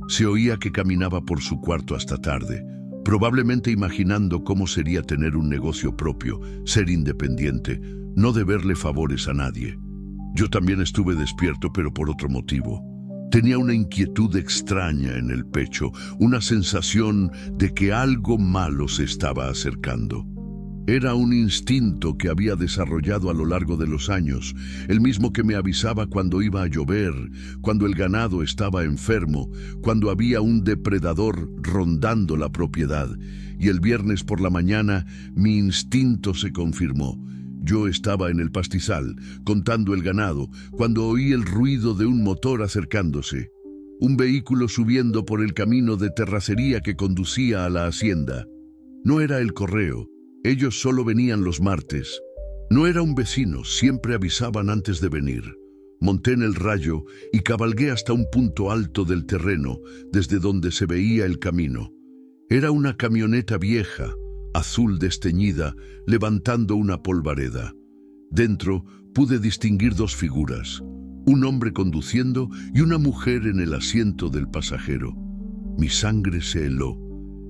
Se oía que caminaba por su cuarto hasta tarde, probablemente imaginando cómo sería tener un negocio propio, ser independiente, no deberle favores a nadie. Yo también estuve despierto, pero por otro motivo. Tenía una inquietud extraña en el pecho, una sensación de que algo malo se estaba acercando. Era un instinto que había desarrollado a lo largo de los años, el mismo que me avisaba cuando iba a llover, cuando el ganado estaba enfermo, cuando había un depredador rondando la propiedad. Y el viernes por la mañana mi instinto se confirmó. Yo estaba en el pastizal, contando el ganado, cuando oí el ruido de un motor acercándose. Un vehículo subiendo por el camino de terracería que conducía a la hacienda. No era el correo. Ellos solo venían los martes. No era un vecino, siempre avisaban antes de venir. Monté en el rayo y cabalgué hasta un punto alto del terreno, desde donde se veía el camino. Era una camioneta vieja, azul desteñida, levantando una polvareda. Dentro pude distinguir dos figuras, un hombre conduciendo y una mujer en el asiento del pasajero. Mi sangre se heló.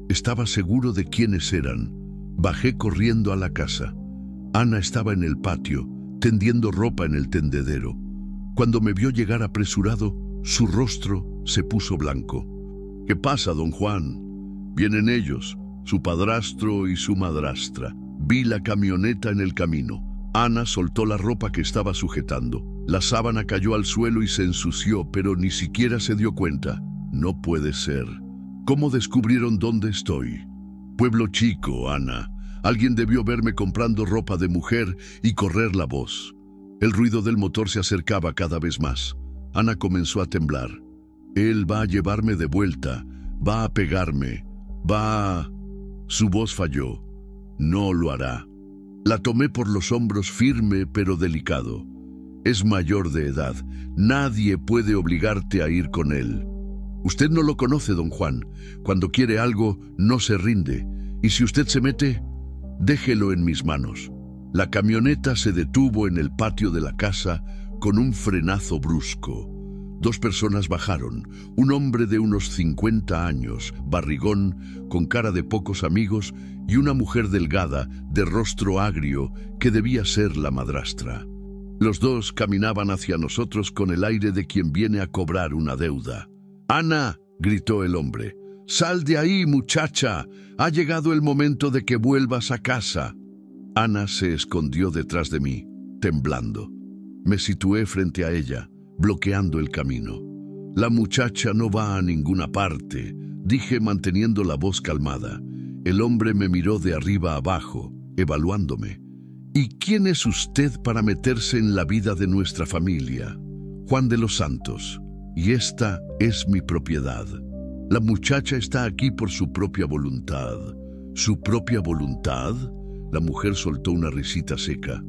Estaba seguro de quiénes eran. Bajé corriendo a la casa. Ana estaba en el patio, tendiendo ropa en el tendedero. Cuando me vio llegar apresurado, su rostro se puso blanco. «¿Qué pasa, don Juan?» «Vienen ellos, su padrastro y su madrastra». Vi la camioneta en el camino. Ana soltó la ropa que estaba sujetando. La sábana cayó al suelo y se ensució, pero ni siquiera se dio cuenta. No puede ser. ¿Cómo descubrieron dónde estoy? Pueblo chico, Ana. Alguien debió verme comprando ropa de mujer y correr la voz. El ruido del motor se acercaba cada vez más. Ana comenzó a temblar. Él va a llevarme de vuelta. Va a pegarme. Va a... Su voz falló. No lo hará. La tomé por los hombros firme pero delicado. Es mayor de edad. Nadie puede obligarte a ir con él. Usted no lo conoce, don Juan. Cuando quiere algo, no se rinde. Y si usted se mete, déjelo en mis manos. La camioneta se detuvo en el patio de la casa con un frenazo brusco. Dos personas bajaron, un hombre de unos 50 años, barrigón, con cara de pocos amigos, y una mujer delgada, de rostro agrio, que debía ser la madrastra. Los dos caminaban hacia nosotros con el aire de quien viene a cobrar una deuda. «Ana», gritó el hombre, «sal de ahí, muchacha. Ha llegado el momento de que vuelvas a casa». Ana se escondió detrás de mí, temblando. Me situé frente a ella, bloqueando el camino. «La muchacha no va a ninguna parte», dije manteniendo la voz calmada. El hombre me miró de arriba abajo, evaluándome. «¿Y quién es usted para meterse en la vida de nuestra familia?» «Juan de los Santos, y esta es mi propiedad. La muchacha está aquí por su propia voluntad». «¿Su propia voluntad?» La mujer soltó una risita seca.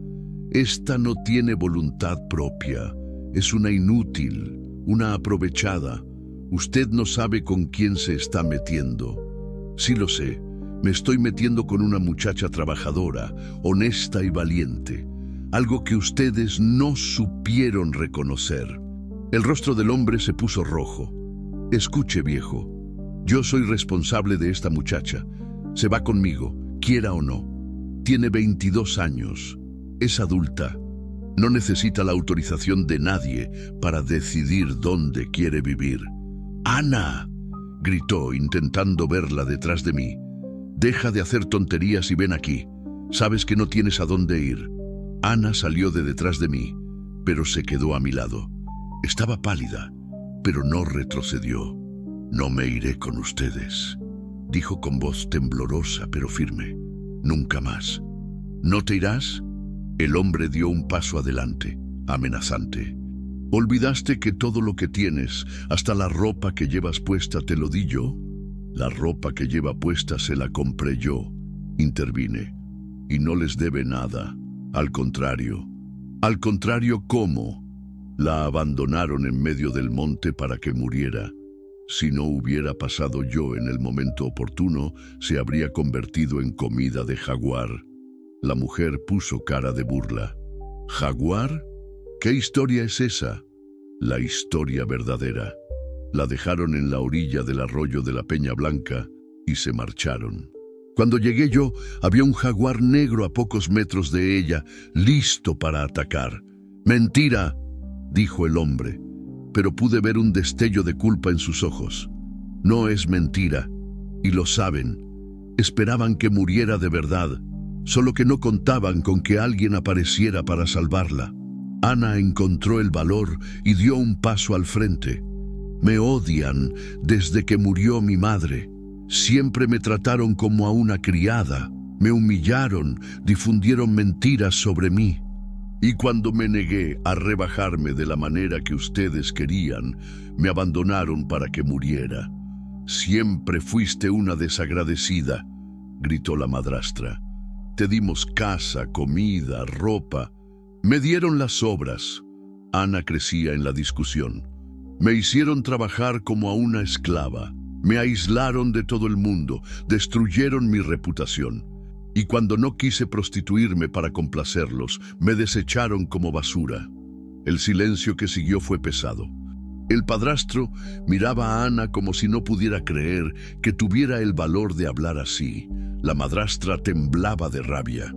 «Esta no tiene voluntad propia. Es una inútil, una aprovechada. Usted no sabe con quién se está metiendo». «Sí lo sé. Me estoy metiendo con una muchacha trabajadora, honesta y valiente. Algo que ustedes no supieron reconocer». El rostro del hombre se puso rojo. «Escuche, viejo. Yo soy responsable de esta muchacha. Se va conmigo, quiera o no. Tiene 22 años. Es adulta. No necesita la autorización de nadie para decidir dónde quiere vivir». «¡Ana!», gritó, intentando verla detrás de mí. «Deja de hacer tonterías y ven aquí. Sabes que no tienes a dónde ir». Ana salió de detrás de mí, pero se quedó a mi lado. Estaba pálida, pero no retrocedió. «No me iré con ustedes», dijo con voz temblorosa pero firme. «Nunca más». «¿No te irás?». El hombre dio un paso adelante, amenazante. ¿Olvidaste que todo lo que tienes, hasta la ropa que llevas puesta, te lo di yo? La ropa que lleva puesta se la compré yo, intervine. Y no les debe nada. Al contrario. Al contrario, ¿cómo? La abandonaron en medio del monte para que muriera. Si no hubiera pasado yo en el momento oportuno, se habría convertido en comida de jaguar. La mujer puso cara de burla. ¿Jaguar? ¿Qué historia es esa? La historia verdadera. La dejaron en la orilla del arroyo de la Peña Blanca y se marcharon. Cuando llegué yo, había un jaguar negro a pocos metros de ella, listo para atacar. «Mentira», dijo el hombre, pero pude ver un destello de culpa en sus ojos. No es mentira, y lo saben. Esperaban que muriera de verdad, solo que no contaban con que alguien apareciera para salvarla. Ana encontró el valor y dio un paso al frente. Me odian desde que murió mi madre. Siempre me trataron como a una criada. Me humillaron, difundieron mentiras sobre mí. Y cuando me negué a rebajarme de la manera que ustedes querían, me abandonaron para que muriera. Siempre fuiste una desagradecida, gritó la madrastra. Te dimos casa, comida, ropa. Me dieron las sobras. Ana crecía en la discusión. Me hicieron trabajar como a una esclava. Me aislaron de todo el mundo, destruyeron mi reputación. Y cuando no quise prostituirme para complacerlos, me desecharon como basura. El silencio que siguió fue pesado. El padrastro miraba a Ana como si no pudiera creer que tuviera el valor de hablar así. La madrastra temblaba de rabia.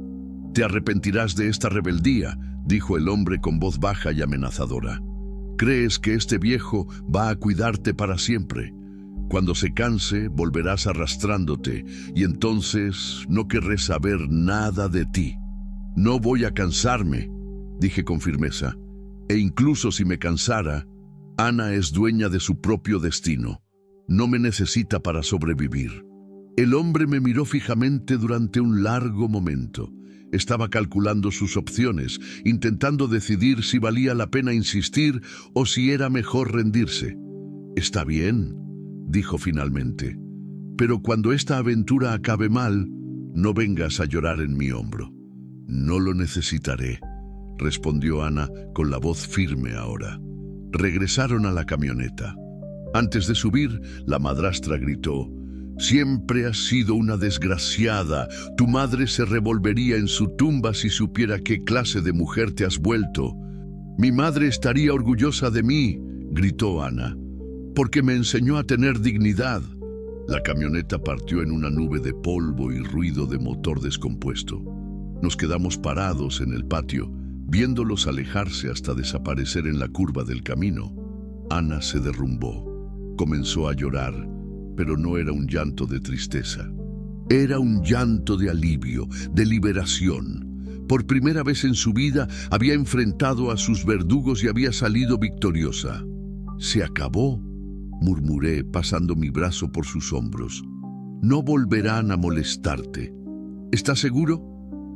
«Te arrepentirás de esta rebeldía», dijo el hombre con voz baja y amenazadora. «¿Crees que este viejo va a cuidarte para siempre? Cuando se canse, volverás arrastrándote, y entonces no querré saber nada de ti». «No voy a cansarme», dije con firmeza. «E incluso si me cansara, Ana es dueña de su propio destino. No me necesita para sobrevivir». El hombre me miró fijamente durante un largo momento. Estaba calculando sus opciones, intentando decidir si valía la pena insistir o si era mejor rendirse. «Está bien», dijo finalmente, «pero cuando esta aventura acabe mal, no vengas a llorar en mi hombro». «No lo necesitaré», respondió Ana con la voz firme ahora. Regresaron a la camioneta. Antes de subir, la madrastra gritó: «Siempre has sido una desgraciada. Tu madre se revolvería en su tumba si supiera qué clase de mujer te has vuelto». «Mi madre estaría orgullosa de mí», gritó Ana, «porque me enseñó a tener dignidad». La camioneta partió en una nube de polvo y ruido de motor descompuesto. Nos quedamos parados en el patio, viéndolos alejarse hasta desaparecer en la curva del camino. Ana se derrumbó. Comenzó a llorar, pero no era un llanto de tristeza. Era un llanto de alivio, de liberación. Por primera vez en su vida había enfrentado a sus verdugos y había salido victoriosa. «Se acabó», murmuré pasando mi brazo por sus hombros. «No volverán a molestarte». «¿Estás seguro?»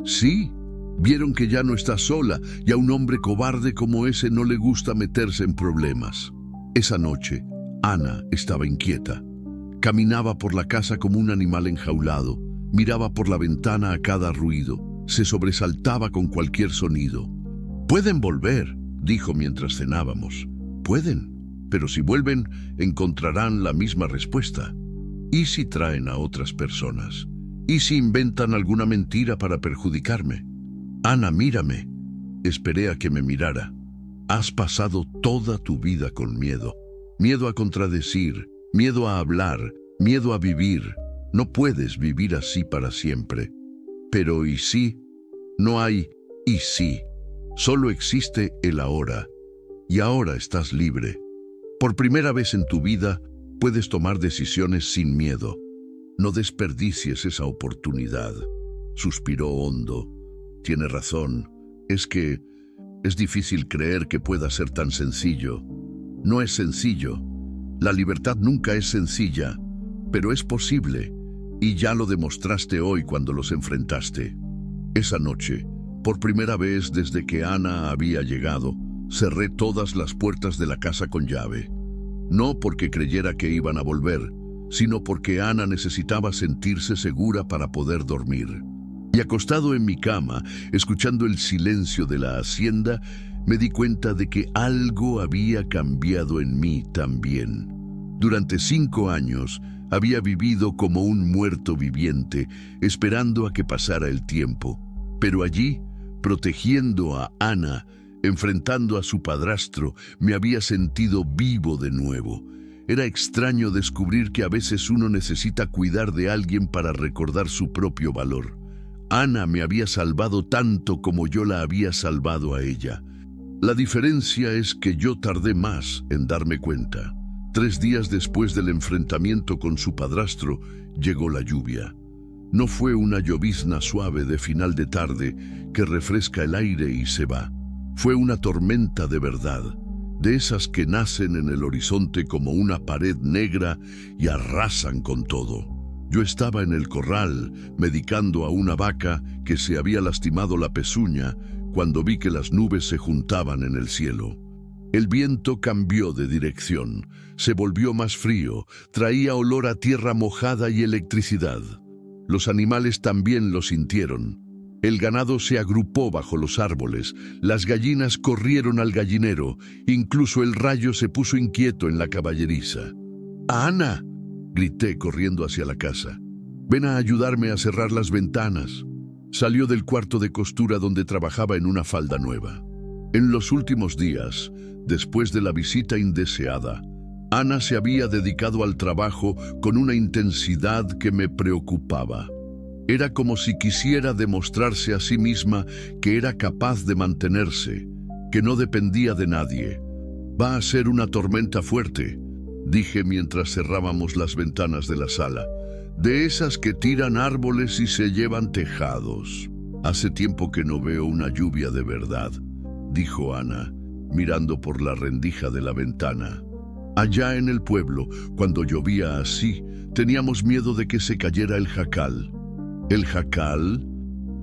«Sí. Vieron que ya no estás sola y a un hombre cobarde como ese no le gusta meterse en problemas». Esa noche, Ana estaba inquieta. Caminaba por la casa como un animal enjaulado, miraba por la ventana a cada ruido, se sobresaltaba con cualquier sonido. «Pueden volver», dijo mientras cenábamos. «Pueden, pero si vuelven, encontrarán la misma respuesta. ¿Y si traen a otras personas? ¿Y si inventan alguna mentira para perjudicarme? Ana, mírame». Esperé a que me mirara. «Has pasado toda tu vida con miedo. Miedo a contradecir, miedo a hablar, miedo a vivir. No puedes vivir así para siempre». «Pero ¿y sí?» No hay «y sí». Solo existe el ahora. Y ahora estás libre. Por primera vez en tu vida, puedes tomar decisiones sin miedo. No desperdicies esa oportunidad». Suspiró hondo. «Tiene razón. Es que es difícil creer que pueda ser tan sencillo. No es sencillo. La libertad nunca es sencilla, pero es posible, y ya lo demostraste hoy cuando los enfrentaste». Esa noche, por primera vez desde que Ana había llegado, Cerré todas las puertas de la casa con llave. No porque creyera que iban a volver, sino porque Ana necesitaba sentirse segura para poder dormir. Y acostado en mi cama, escuchando el silencio de la hacienda, me di cuenta de que algo había cambiado en mí también. Durante 5 años había vivido como un muerto viviente, esperando a que pasara el tiempo. Pero allí, protegiendo a Ana, enfrentando a su padrastro, me había sentido vivo de nuevo. Era extraño descubrir que a veces uno necesita cuidar de alguien para recordar su propio valor. Ana me había salvado tanto como yo la había salvado a ella. La diferencia es que yo tardé más en darme cuenta. 3 días después del enfrentamiento con su padrastro, llegó la lluvia. No fue una llovizna suave de final de tarde que refresca el aire y se va. Fue una tormenta de verdad, de esas que nacen en el horizonte como una pared negra y arrasan con todo. Yo estaba en el corral, medicando a una vaca que se había lastimado la pezuña, cuando vi que las nubes se juntaban en el cielo. El viento cambió de dirección, se volvió más frío, traía olor a tierra mojada y electricidad. Los animales también lo sintieron. El ganado se agrupó bajo los árboles, las gallinas corrieron al gallinero, incluso el rayo se puso inquieto en la caballeriza. ¡Ana!, grité corriendo hacia la casa. «Ven a ayudarme a cerrar las ventanas». Salió del cuarto de costura donde trabajaba en una falda nueva. En los últimos días, después de la visita indeseada, Ana se había dedicado al trabajo con una intensidad que me preocupaba. Era como si quisiera demostrarse a sí misma que era capaz de mantenerse, que no dependía de nadie. «Va a ser una tormenta fuerte», dije mientras cerrábamos las ventanas de la sala. «De esas que tiran árboles y se llevan tejados». «Hace tiempo que no veo una lluvia de verdad», dijo Ana, mirando por la rendija de la ventana. Allá en el pueblo, cuando llovía así, teníamos miedo de que se cayera el jacal. El jacal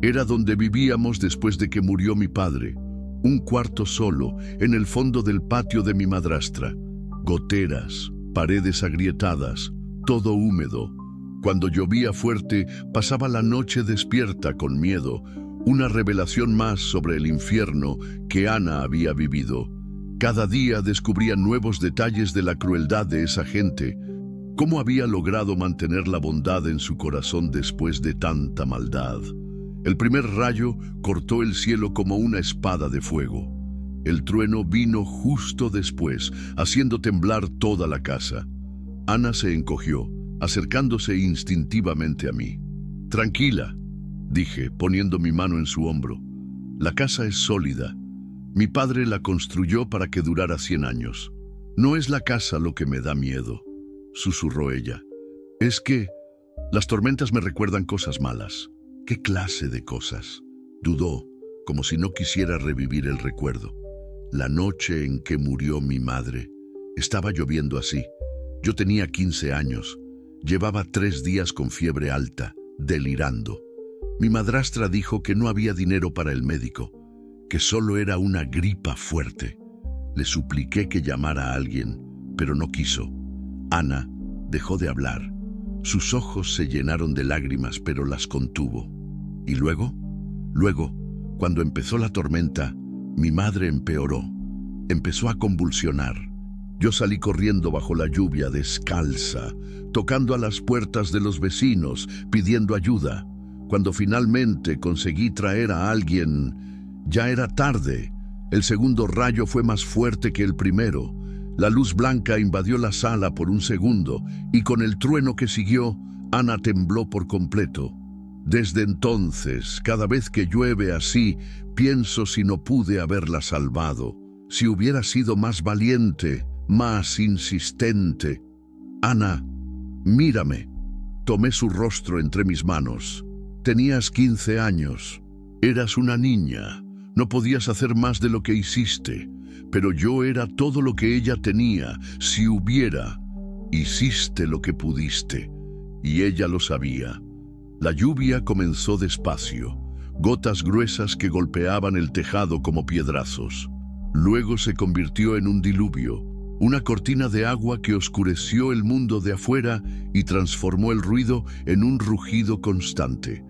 era donde vivíamos después de que murió mi padre. Un cuarto solo, en el fondo del patio de mi madrastra. Goteras, paredes agrietadas, todo húmedo. Cuando llovía fuerte, pasaba la noche despierta con miedo, una revelación más sobre el infierno que Ana había vivido. Cada día descubría nuevos detalles de la crueldad de esa gente. ¿Cómo había logrado mantener la bondad en su corazón después de tanta maldad? El primer rayo cortó el cielo como una espada de fuego. El trueno vino justo después, haciendo temblar toda la casa. Ana se encogió, acercándose instintivamente a mí. «Tranquila», dije, poniendo mi mano en su hombro. «La casa es sólida. Mi padre la construyó para que durara 100 años. No es la casa lo que me da miedo», susurró ella. «Es que las tormentas me recuerdan cosas malas». «¿Qué clase de cosas?», dudó, como si no quisiera revivir el recuerdo. «La noche en que murió mi madre. Estaba lloviendo así. Yo tenía 15 años. Llevaba 3 días con fiebre alta, delirando. Mi madrastra dijo que no había dinero para el médico, que solo era una gripa fuerte. Le supliqué que llamara a alguien, pero no quiso. Ana dejó de hablar. Sus ojos se llenaron de lágrimas, pero las contuvo. Y luego, cuando empezó la tormenta, mi madre empeoró. Empezó a convulsionar. Yo salí corriendo bajo la lluvia, descalza, tocando a las puertas de los vecinos, pidiendo ayuda. Cuando finalmente conseguí traer a alguien, ya era tarde. El segundo rayo fue más fuerte que el primero. La luz blanca invadió la sala por un segundo, y con el trueno que siguió, Ana tembló por completo. Desde entonces, cada vez que llueve así, pienso si no pude haberla salvado, si hubiera sido más valiente, más insistente. «Ana, mírame». Tomé su rostro entre mis manos. «Tenías 15 años. Eras una niña. No podías hacer más de lo que hiciste. Pero yo era todo lo que ella tenía. Si hubiera, hiciste lo que pudiste». Y ella lo sabía. La lluvia comenzó despacio, gotas gruesas que golpeaban el tejado como piedrazos. Luego se convirtió en un diluvio, una cortina de agua que oscureció el mundo de afuera y transformó el ruido en un rugido constante.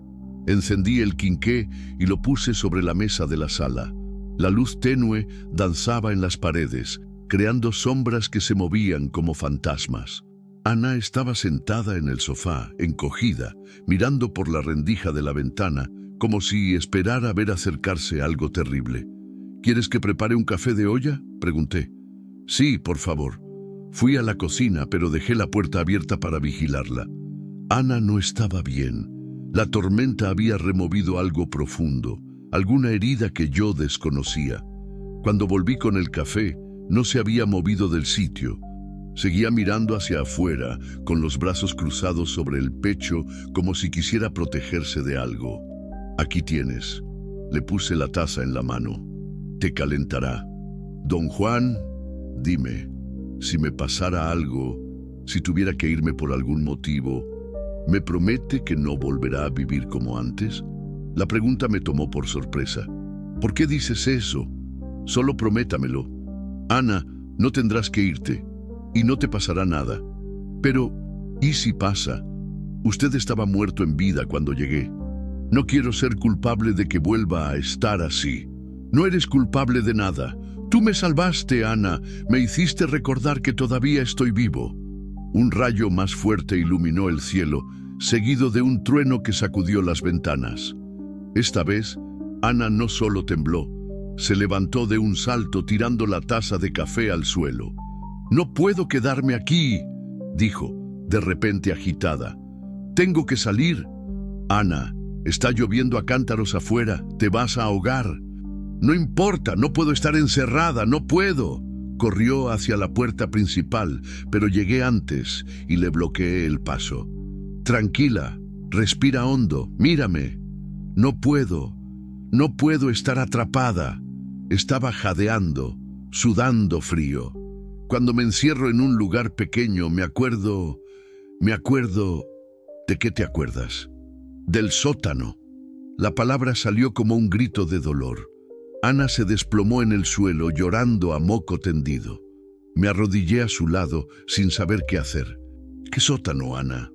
Encendí el quinqué y lo puse sobre la mesa de la sala. La luz tenue danzaba en las paredes, creando sombras que se movían como fantasmas. Ana estaba sentada en el sofá, encogida, mirando por la rendija de la ventana, como si esperara ver acercarse algo terrible. «¿Quieres que prepare un café de olla?», pregunté. «Sí, por favor». Fui a la cocina, pero dejé la puerta abierta para vigilarla. Ana no estaba bien. La tormenta había removido algo profundo, alguna herida que yo desconocía. Cuando volví con el café, no se había movido del sitio. Seguía mirando hacia afuera, con los brazos cruzados sobre el pecho, como si quisiera protegerse de algo. «Aquí tienes». Le puse la taza en la mano. «Te calentará». «Don Juan, dime, si me pasara algo, si tuviera que irme por algún motivo, ¿me promete que no volverá a vivir como antes?». La pregunta me tomó por sorpresa. «¿Por qué dices eso? Solo prométamelo». «Ana, no tendrás que irte, y no te pasará nada». «Pero, ¿y si pasa? Usted estaba muerto en vida cuando llegué. No quiero ser culpable de que vuelva a estar así». «No eres culpable de nada. Tú me salvaste, Ana. Me hiciste recordar que todavía estoy vivo». Un rayo más fuerte iluminó el cielo, seguido de un trueno que sacudió las ventanas. Esta vez, Ana no solo tembló, se levantó de un salto tirando la taza de café al suelo. «No puedo quedarme aquí», dijo, de repente agitada. «Tengo que salir». «Ana, está lloviendo a cántaros afuera, te vas a ahogar». «No importa, no puedo estar encerrada, no puedo». Corrió hacia la puerta principal, pero llegué antes y le bloqueé el paso. «Tranquila, respira hondo, mírame». «No puedo estar atrapada». Estaba jadeando, sudando frío. Cuando me encierro en un lugar pequeño, me acuerdo... ¿De qué te acuerdas? «Del sótano». La palabra salió como un grito de dolor. Ana se desplomó en el suelo, llorando a moco tendido. Me arrodillé a su lado, sin saber qué hacer. «¿Qué sótano, Ana?»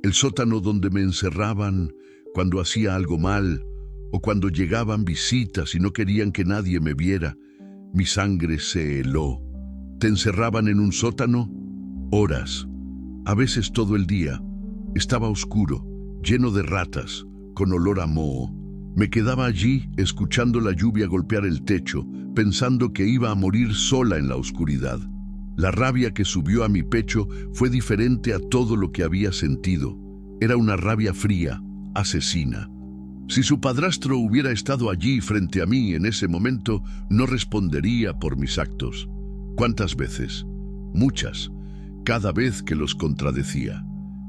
«El sótano donde me encerraban cuando hacía algo mal, o cuando llegaban visitas y no querían que nadie me viera». Mi sangre se heló. «¿Te encerraban en un sótano?» «Horas, a veces todo el día. Estaba oscuro, lleno de ratas, con olor a moho. Me quedaba allí, escuchando la lluvia golpear el techo, pensando que iba a morir sola en la oscuridad. La rabia que subió a mi pecho fue diferente a todo lo que había sentido. Era una rabia fría, asesina. Si su padrastro hubiera estado allí frente a mí en ese momento, no respondería por mis actos. ¿Cuántas veces? Muchas. Cada vez que los contradecía.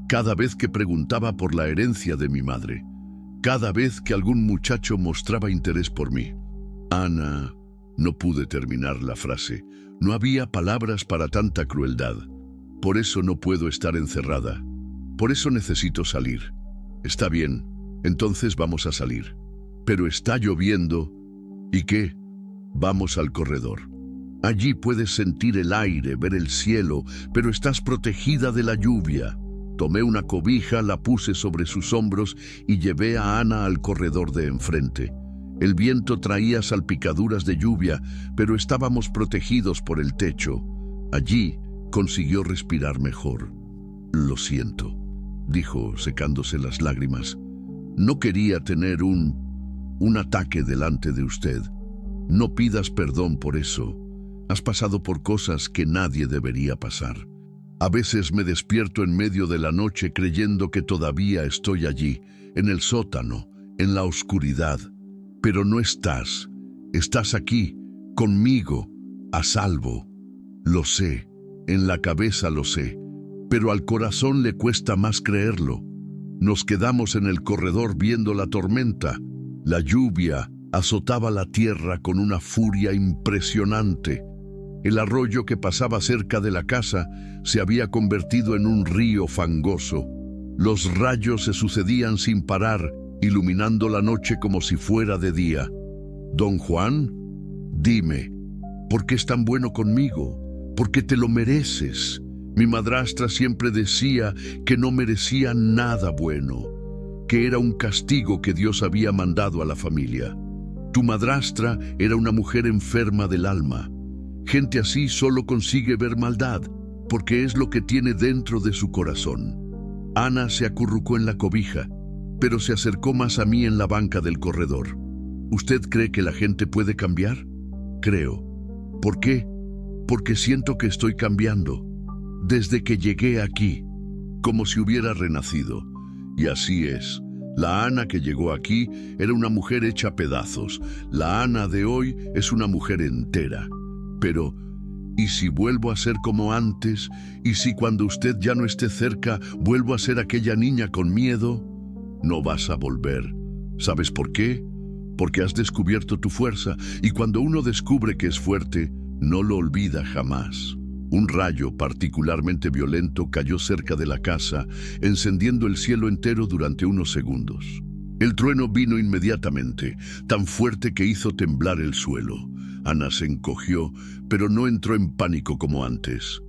Cada vez que preguntaba por la herencia de mi madre. Cada vez que algún muchacho mostraba interés por mí. «Ana», no pude terminar la frase. No había palabras para tanta crueldad. «Por eso no puedo estar encerrada. Por eso necesito salir». «Está bien, entonces vamos a salir». «Pero está lloviendo». «¿Y qué? Vamos al corredor. Allí puedes sentir el aire, ver el cielo, pero estás protegida de la lluvia». Tomé una cobija, la puse sobre sus hombros y llevé a Ana al corredor de enfrente. El viento traía salpicaduras de lluvia, pero estábamos protegidos por el techo. Allí consiguió respirar mejor. «Lo siento», dijo, secándose las lágrimas. «No quería tener un ataque delante de usted. No pidas perdón por eso. Has pasado por cosas que nadie debería pasar. A veces me despierto en medio de la noche creyendo que todavía estoy allí, en el sótano, en la oscuridad. Pero no estás. Estás aquí, conmigo, a salvo. Lo sé, en la cabeza lo sé, pero al corazón le cuesta más creerlo. Nos quedamos en el corredor viendo la tormenta. La lluvia azotaba la tierra con una furia impresionante. El arroyo que pasaba cerca de la casa se había convertido en un río fangoso. Los rayos se sucedían sin parar, iluminando la noche como si fuera de día. «Don Juan, dime, ¿Por qué es tan bueno conmigo? Porque te lo mereces. Mi madrastra siempre decía que no merecía nada bueno, que era un castigo que Dios había mandado a la familia. Tu madrastra era una mujer enferma del alma. Gente así solo consigue ver maldad, porque es lo que tiene dentro de su corazón. Ana se acurrucó en la cobija, pero se acercó más a mí en la banca del corredor. ¿Usted cree que la gente puede cambiar? Creo. ¿Por qué? Porque siento que estoy cambiando. Desde que llegué aquí, como si hubiera renacido. Y así es. La Ana que llegó aquí era una mujer hecha pedazos. La Ana de hoy es una mujer entera. Pero, ¿y si vuelvo a ser como antes? ¿Y si cuando usted ya no esté cerca, vuelvo a ser aquella niña con miedo? No vas a volver. ¿Sabes por qué? Porque has descubierto tu fuerza, y cuando uno descubre que es fuerte, no lo olvida jamás. Un rayo particularmente violento cayó cerca de la casa, encendiendo el cielo entero durante unos segundos. El trueno vino inmediatamente, tan fuerte que hizo temblar el suelo. Ana se encogió, pero no entró en pánico como antes.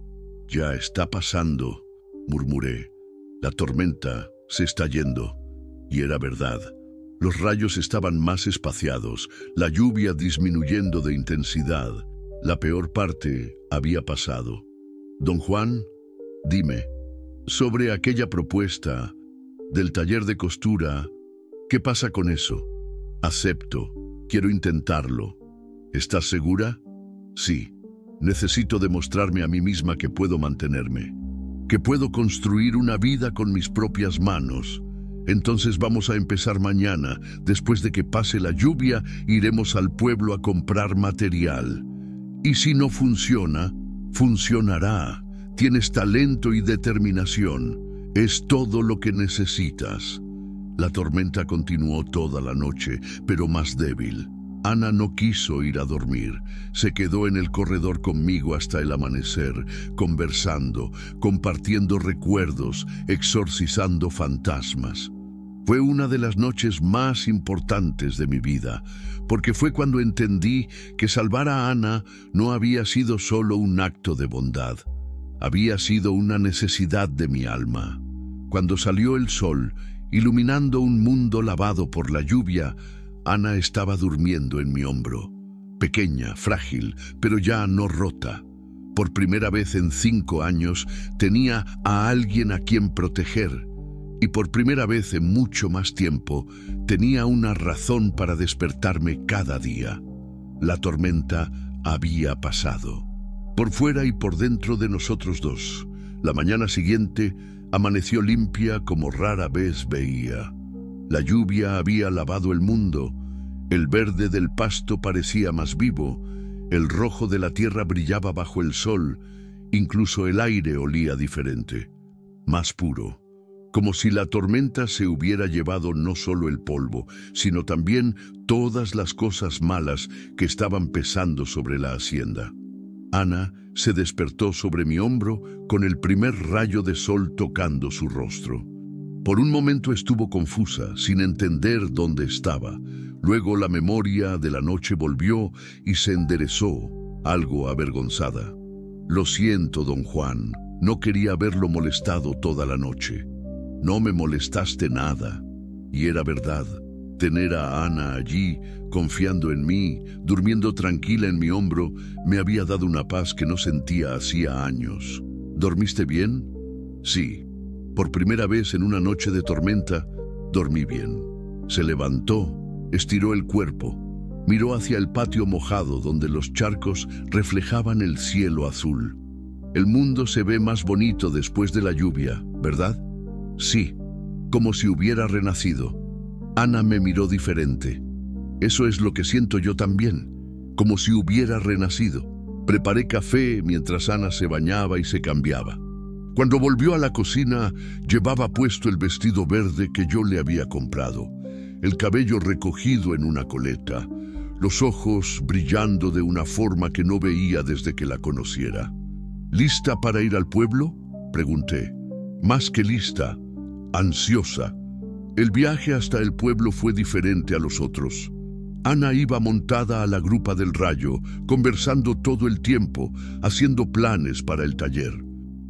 «Ya está pasando», murmuré. «La tormenta se está yendo». Y era verdad. Los rayos estaban más espaciados, la lluvia disminuyendo de intensidad. La peor parte había pasado. Don Juan, dime, sobre aquella propuesta del taller de costura, ¿qué pasa con eso? Acepto, quiero intentarlo. ¿Estás segura? Sí. Necesito demostrarme a mí misma que puedo mantenerme, que puedo construir una vida con mis propias manos. Entonces vamos a empezar mañana. Después de que pase la lluvia, iremos al pueblo a comprar material. Y si no funciona, funcionará. Tienes talento y determinación. Es todo lo que necesitas. La tormenta continuó toda la noche, pero más débil. Ana no quiso ir a dormir. Se quedó en el corredor conmigo hasta el amanecer, conversando, compartiendo recuerdos, exorcizando fantasmas. Fue una de las noches más importantes de mi vida, porque fue cuando entendí que salvar a Ana no había sido solo un acto de bondad, había sido una necesidad de mi alma. Cuando salió el sol, iluminando un mundo lavado por la lluvia, Ana estaba durmiendo en mi hombro, pequeña, frágil, pero ya no rota. Por primera vez en 5 años tenía a alguien a quien proteger. Y por primera vez en mucho más tiempo, tenía una razón para despertarme cada día. La tormenta había pasado. Por fuera y por dentro de nosotros dos. La mañana siguiente amaneció limpia como rara vez veía. La lluvia había lavado el mundo. El verde del pasto parecía más vivo. El rojo de la tierra brillaba bajo el sol. Incluso el aire olía diferente, más puro. Como si la tormenta se hubiera llevado no solo el polvo, sino también todas las cosas malas que estaban pesando sobre la hacienda. Ana se despertó sobre mi hombro con el primer rayo de sol tocando su rostro. Por un momento estuvo confusa, sin entender dónde estaba. Luego la memoria de la noche volvió y se enderezó, algo avergonzada. «Lo siento, don Juan, no quería haberlo molestado toda la noche». «No me molestaste nada». Y era verdad. Tener a Ana allí, confiando en mí, durmiendo tranquila en mi hombro, me había dado una paz que no sentía hacía años. «¿Dormiste bien?» «Sí. Por primera vez en una noche de tormenta, dormí bien». Se levantó, estiró el cuerpo, miró hacia el patio mojado donde los charcos reflejaban el cielo azul. «El mundo se ve más bonito después de la lluvia, ¿verdad?» «Sí, como si hubiera renacido». Ana me miró diferente. «Eso es lo que siento yo también, como si hubiera renacido». Preparé café mientras Ana se bañaba y se cambiaba. Cuando volvió a la cocina, llevaba puesto el vestido verde que yo le había comprado, el cabello recogido en una coleta, los ojos brillando de una forma que no veía desde que la conociera. «¿Lista para ir al pueblo?», pregunté. «Más que lista, ansiosa». El viaje hasta el pueblo fue diferente a los otros. Ana iba montada a la grupa del Rayo, conversando todo el tiempo, haciendo planes para el taller.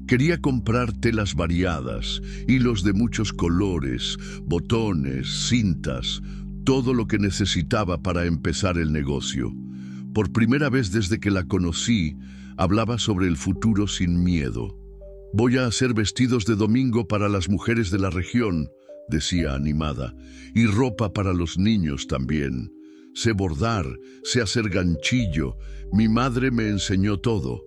Quería comprar telas variadas, hilos de muchos colores, botones, cintas, todo lo que necesitaba para empezar el negocio. Por primera vez desde que la conocí, hablaba sobre el futuro sin miedo. «Voy a hacer vestidos de domingo para las mujeres de la región», decía animada, «y ropa para los niños también. Sé bordar, sé hacer ganchillo, mi madre me enseñó todo».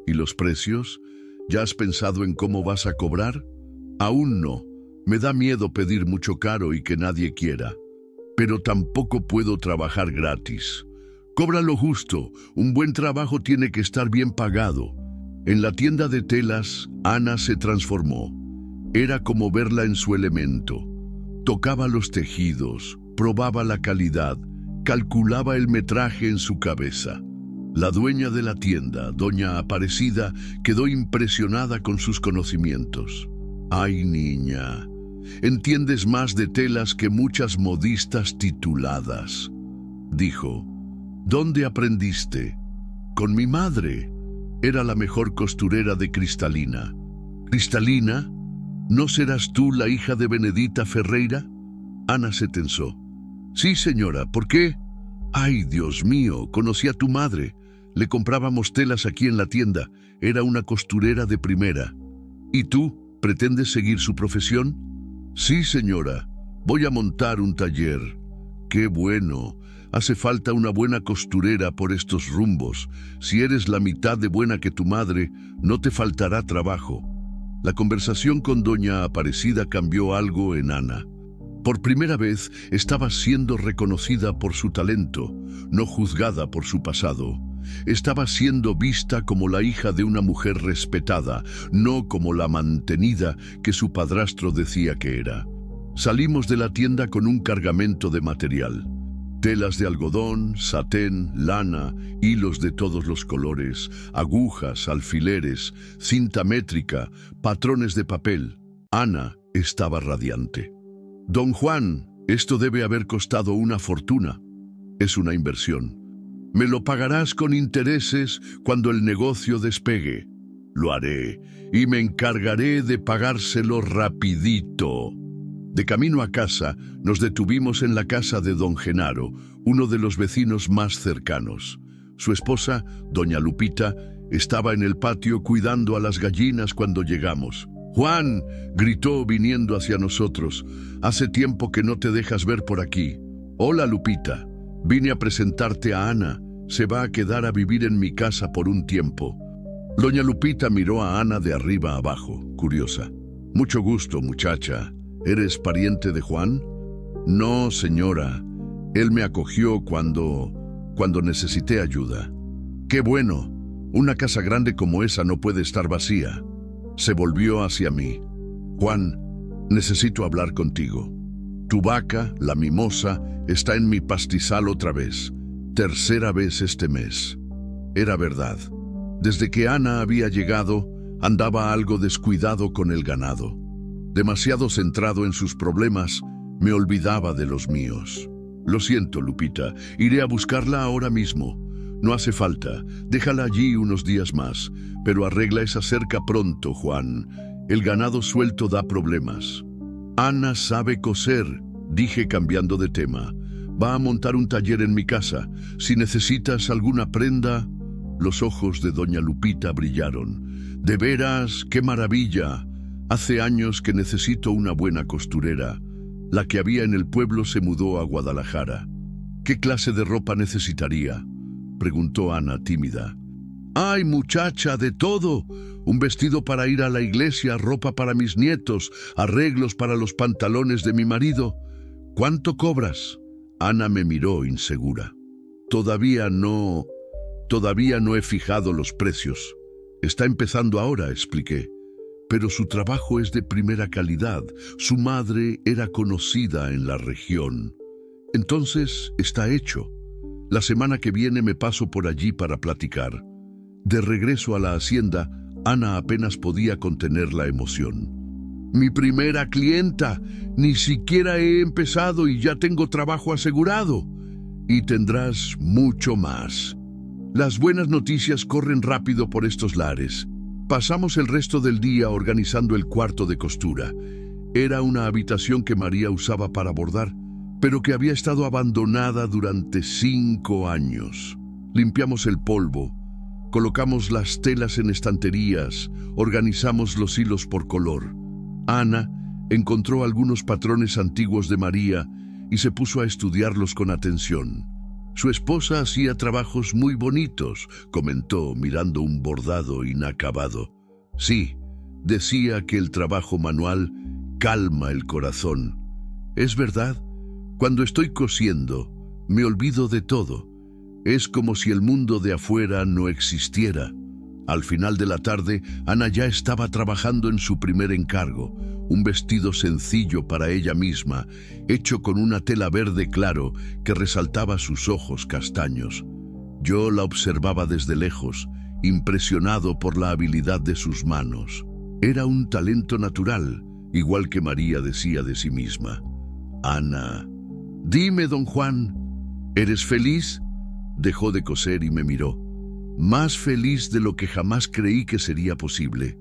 «¿Y los precios? ¿Ya has pensado en cómo vas a cobrar?» «Aún no. Me da miedo pedir mucho caro y que nadie quiera. Pero tampoco puedo trabajar gratis. Cobra lo justo, un buen trabajo tiene que estar bien pagado». En la tienda de telas, Ana se transformó. Era como verla en su elemento. Tocaba los tejidos, probaba la calidad, calculaba el metraje en su cabeza. La dueña de la tienda, doña Aparecida, quedó impresionada con sus conocimientos. «Ay, niña, entiendes más de telas que muchas modistas tituladas», dijo. «¿Dónde aprendiste?» «Con mi madre. Era la mejor costurera de Cristalina». «¿Cristalina? ¿No serás tú la hija de Benedita Ferreira?» Ana se tensó. «Sí, señora. ¿Por qué?» «Ay, Dios mío, conocí a tu madre. Le comprábamos telas aquí en la tienda. Era una costurera de primera». «¿Y tú? ¿Pretendes seguir su profesión?» «Sí, señora. Voy a montar un taller». «Qué bueno. Hace falta una buena costurera por estos rumbos. Si eres la mitad de buena que tu madre, no te faltará trabajo». La conversación con doña Aparecida cambió algo en Ana. Por primera vez estaba siendo reconocida por su talento, no juzgada por su pasado. Estaba siendo vista como la hija de una mujer respetada, no como la mantenida que su padrastro decía que era. Salimos de la tienda con un cargamento de material. Telas de algodón, satén, lana, hilos de todos los colores, agujas, alfileres, cinta métrica, patrones de papel. Ana estaba radiante. «Don Juan, esto debe haber costado una fortuna». «Es una inversión. Me lo pagarás con intereses cuando el negocio despegue». «Lo haré y me encargaré de pagárselo rapidito». De camino a casa, nos detuvimos en la casa de don Genaro, uno de los vecinos más cercanos. Su esposa, doña Lupita, estaba en el patio cuidando a las gallinas cuando llegamos. «Juan», gritó viniendo hacia nosotros, «hace tiempo que no te dejas ver por aquí». «Hola, Lupita. Vine a presentarte a Ana. Se va a quedar a vivir en mi casa por un tiempo». Doña Lupita miró a Ana de arriba abajo, curiosa. «Mucho gusto, muchacha. ¿Eres pariente de Juan?» «No, señora. Él me acogió cuando necesité ayuda». «Qué bueno. Una casa grande como esa no puede estar vacía». Se volvió hacia mí. «Juan, necesito hablar contigo. Tu vaca, la mimosa, está en mi pastizal otra vez. Tercera vez este mes». Era verdad. Desde que Ana había llegado, andaba algo descuidado con el ganado. Demasiado centrado en sus problemas, me olvidaba de los míos. «Lo siento, Lupita. Iré a buscarla ahora mismo». «No hace falta. Déjala allí unos días más. Pero arregla esa cerca pronto, Juan. El ganado suelto da problemas». «Ana sabe coser», dije cambiando de tema. «Va a montar un taller en mi casa. Si necesitas alguna prenda». Los ojos de doña Lupita brillaron. «¿De veras? ¡Qué maravilla! Hace años que necesito una buena costurera. La que había en el pueblo se mudó a Guadalajara». «¿Qué clase de ropa necesitaría?», preguntó Ana tímida. «¡Ay, muchacha, de todo! Un vestido para ir a la iglesia, ropa para mis nietos, arreglos para los pantalones de mi marido». «¿Cuánto cobras?». Ana me miró insegura. Todavía no he fijado los precios. Está empezando ahora», expliqué. «Pero su trabajo es de primera calidad. Su madre era conocida en la región». «Entonces está hecho. La semana que viene me paso por allí para platicar». De regreso a la hacienda, Ana apenas podía contener la emoción. «Mi primera clienta. Ni siquiera he empezado y ya tengo trabajo asegurado». y tendrás mucho más. Las buenas noticias corren rápido por estos lares. Pasamos el resto del día organizando el cuarto de costura. Era una habitación que María usaba para bordar, pero que había estado abandonada durante 5 años. Limpiamos el polvo, colocamos las telas en estanterías, organizamos los hilos por color. Ana encontró algunos patrones antiguos de María y se puso a estudiarlos con atención. Su esposa hacía trabajos muy bonitos, comentó mirando un bordado inacabado. Sí, decía que el trabajo manual calma el corazón. Es verdad, cuando estoy cosiendo, me olvido de todo. Es como si el mundo de afuera no existiera. Al final de la tarde, Ana ya estaba trabajando en su primer encargo, un vestido sencillo para ella misma, hecho con una tela verde claro que resaltaba sus ojos castaños. Yo la observaba desde lejos, impresionado por la habilidad de sus manos. Era un talento natural, igual que María decía de sí misma. Ana, dime, don Juan, ¿eres feliz? Dejó de coser y me miró. Más feliz de lo que jamás creí que sería posible.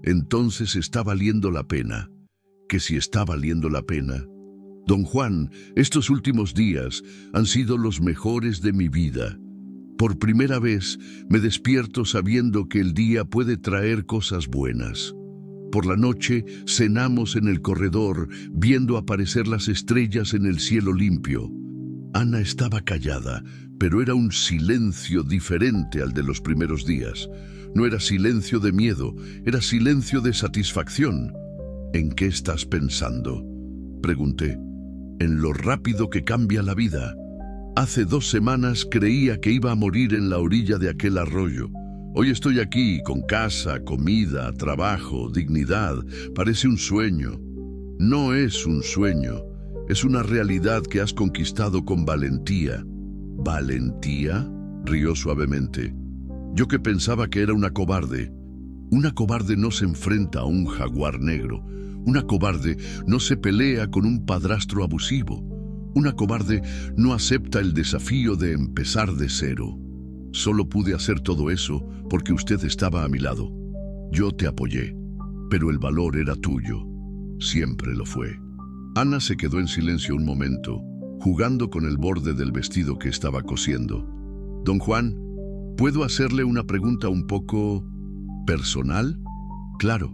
Entonces está valiendo la pena. ¿Que si está valiendo la pena? Don Juan, estos últimos días han sido los mejores de mi vida. Por primera vez me despierto sabiendo que el día puede traer cosas buenas. Por la noche cenamos en el corredor, viendo aparecer las estrellas en el cielo limpio. Ana estaba callada, pero era un silencio diferente al de los primeros días. No era silencio de miedo, era silencio de satisfacción. ¿En qué estás pensando?, pregunté. En lo rápido que cambia la vida. Hace 2 semanas creía que iba a morir en la orilla de aquel arroyo. Hoy estoy aquí, con casa, comida, trabajo, dignidad. Parece un sueño. No es un sueño. Es una realidad que has conquistado con valentía. ¿Valentía?, rió suavemente. Yo que pensaba que era una cobarde. Una cobarde no se enfrenta a un jaguar negro. Una cobarde no se pelea con un padrastro abusivo. Una cobarde no acepta el desafío de empezar de cero. Solo pude hacer todo eso porque usted estaba a mi lado. Yo te apoyé, pero el valor era tuyo. Siempre lo fue. Ana se quedó en silencio un momento, jugando con el borde del vestido que estaba cosiendo. Don Juan, ¿puedo hacerle una pregunta un poco personal? Claro.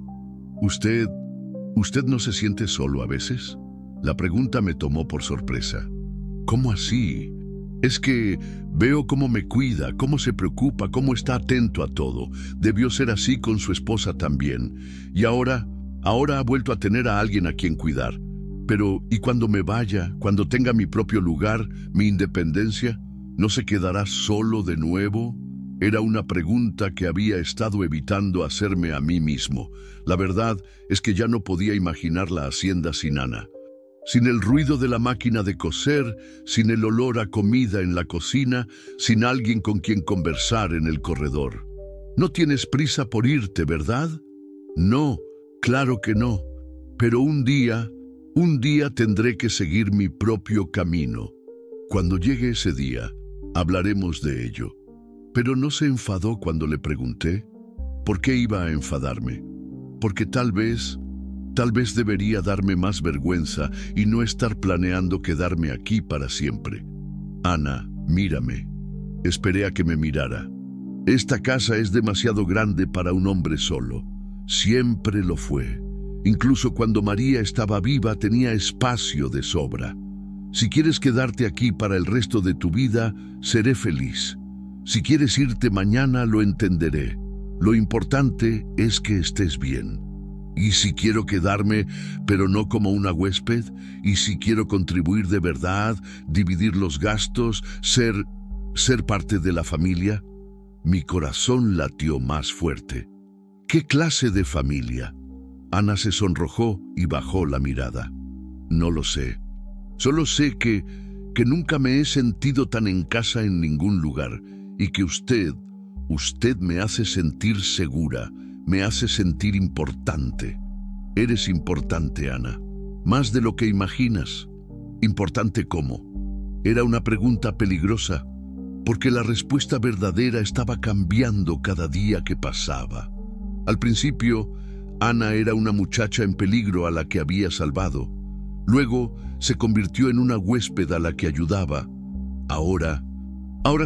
¿Usted no se siente solo a veces? La pregunta me tomó por sorpresa. ¿Cómo así? Es que veo cómo me cuida, cómo se preocupa, cómo está atento a todo. Debió ser así con su esposa también. Y ahora ha vuelto a tener a alguien a quien cuidar. Pero, ¿y cuando me vaya, cuando tenga mi propio lugar, mi independencia? ¿No se quedará solo de nuevo? Era una pregunta que había estado evitando hacerme a mí mismo. La verdad es que ya no podía imaginar la hacienda sin Ana. Sin el ruido de la máquina de coser, sin el olor a comida en la cocina, sin alguien con quien conversar en el corredor. No tienes prisa por irte, ¿verdad? No, claro que no. Pero un día tendré que seguir mi propio camino. Cuando llegue ese día, hablaremos de ello. Pero no se enfadó cuando le pregunté. ¿Por qué iba a enfadarme? Porque tal vez debería darme más vergüenza y no estar planeando quedarme aquí para siempre. Ana, mírame. Esperé a que me mirara. Esta casa es demasiado grande para un hombre solo. Siempre lo fue. Incluso cuando María estaba viva tenía espacio de sobra. Si quieres quedarte aquí para el resto de tu vida, seré feliz. Si quieres irte mañana, lo entenderé. Lo importante es que estés bien. Y si quiero quedarme, pero no como una huésped, y si quiero contribuir de verdad, dividir los gastos, ser parte de la familia, mi corazón latió más fuerte. ¿Qué clase de familia? Ana se sonrojó y bajó la mirada. No lo sé. Solo sé que nunca me he sentido tan en casa en ningún lugar, y que usted me hace sentir segura, me hace sentir importante. Eres importante, Ana. Más de lo que imaginas. ¿Importante cómo? Era una pregunta peligrosa, porque la respuesta verdadera estaba cambiando cada día que pasaba. Al principio, Ana era una muchacha en peligro a la que había salvado. Luego se convirtió en una huésped a la que ayudaba. Ahora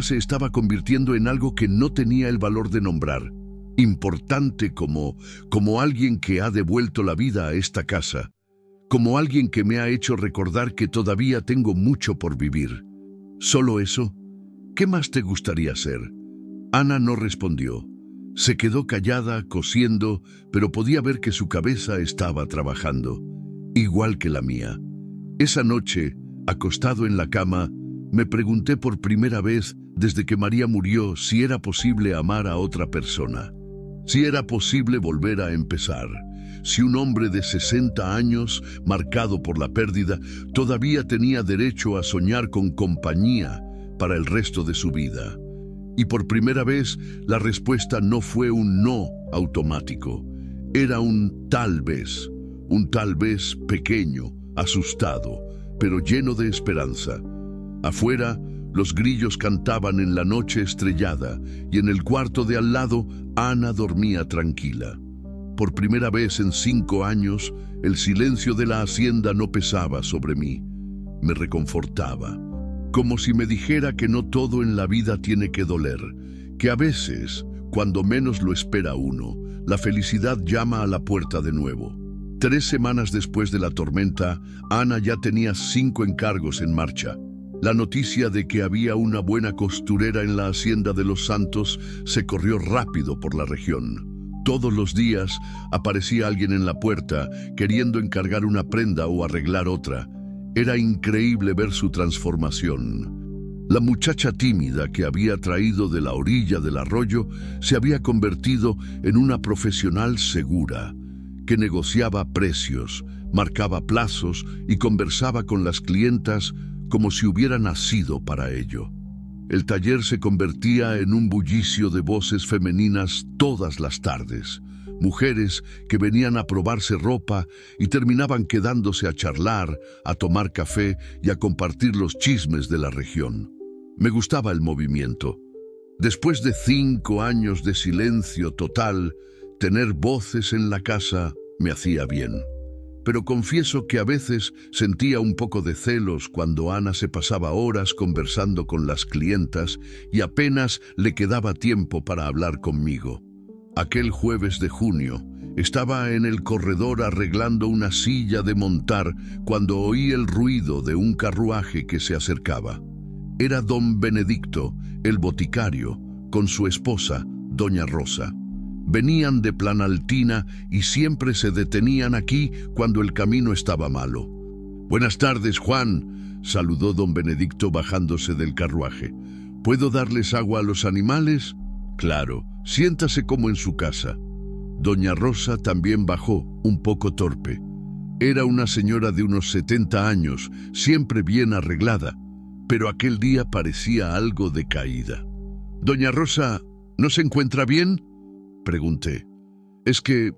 se estaba convirtiendo en algo que no tenía el valor de nombrar. Importante como alguien que ha devuelto la vida a esta casa. Como alguien que me ha hecho recordar que todavía tengo mucho por vivir. ¿Solo eso? ¿Qué más te gustaría ser? Ana no respondió. Se quedó callada, cosiendo, pero podía ver que su cabeza estaba trabajando, igual que la mía. Esa noche, acostado en la cama, me pregunté por primera vez desde que María murió si era posible amar a otra persona, si era posible volver a empezar, si un hombre de 60 años, marcado por la pérdida, todavía tenía derecho a soñar con compañía para el resto de su vida. Y por primera vez, la respuesta no fue un no automático. Era un tal vez pequeño, asustado, pero lleno de esperanza. Afuera, los grillos cantaban en la noche estrellada y en el cuarto de al lado, Ana dormía tranquila. Por primera vez en 5 años, el silencio de la hacienda no pesaba sobre mí. Me reconfortaba. Como si me dijera que no todo en la vida tiene que doler, que a veces, cuando menos lo espera uno, la felicidad llama a la puerta de nuevo. 3 semanas después de la tormenta, Ana ya tenía 5 encargos en marcha. La noticia de que había una buena costurera en la hacienda de los Santos se corrió rápido por la región. Todos los días aparecía alguien en la puerta queriendo encargar una prenda o arreglar otra. Era increíble ver su transformación. La muchacha tímida que había traído de la orilla del arroyo se había convertido en una profesional segura, que negociaba precios, marcaba plazos y conversaba con las clientas como si hubiera nacido para ello. El taller se convertía en un bullicio de voces femeninas todas las tardes. Mujeres que venían a probarse ropa y terminaban quedándose a charlar, a tomar café y a compartir los chismes de la región. Me gustaba el movimiento. Después de 5 años de silencio total, tener voces en la casa me hacía bien. Pero confieso que a veces sentía un poco de celos cuando Ana se pasaba horas conversando con las clientas y apenas le quedaba tiempo para hablar conmigo. Aquel jueves de junio, estaba en el corredor arreglando una silla de montar cuando oí el ruido de un carruaje que se acercaba. Era don Benedicto, el boticario, con su esposa, doña Rosa. Venían de Planaltina y siempre se detenían aquí cuando el camino estaba malo. «Buenas tardes, Juan», saludó don Benedicto bajándose del carruaje. «¿Puedo darles agua a los animales?» «Claro, siéntase como en su casa». Doña Rosa también bajó, un poco torpe. Era una señora de unos 70 años, siempre bien arreglada, pero aquel día parecía algo decaída. «Doña Rosa, ¿no se encuentra bien?», pregunté. «Es que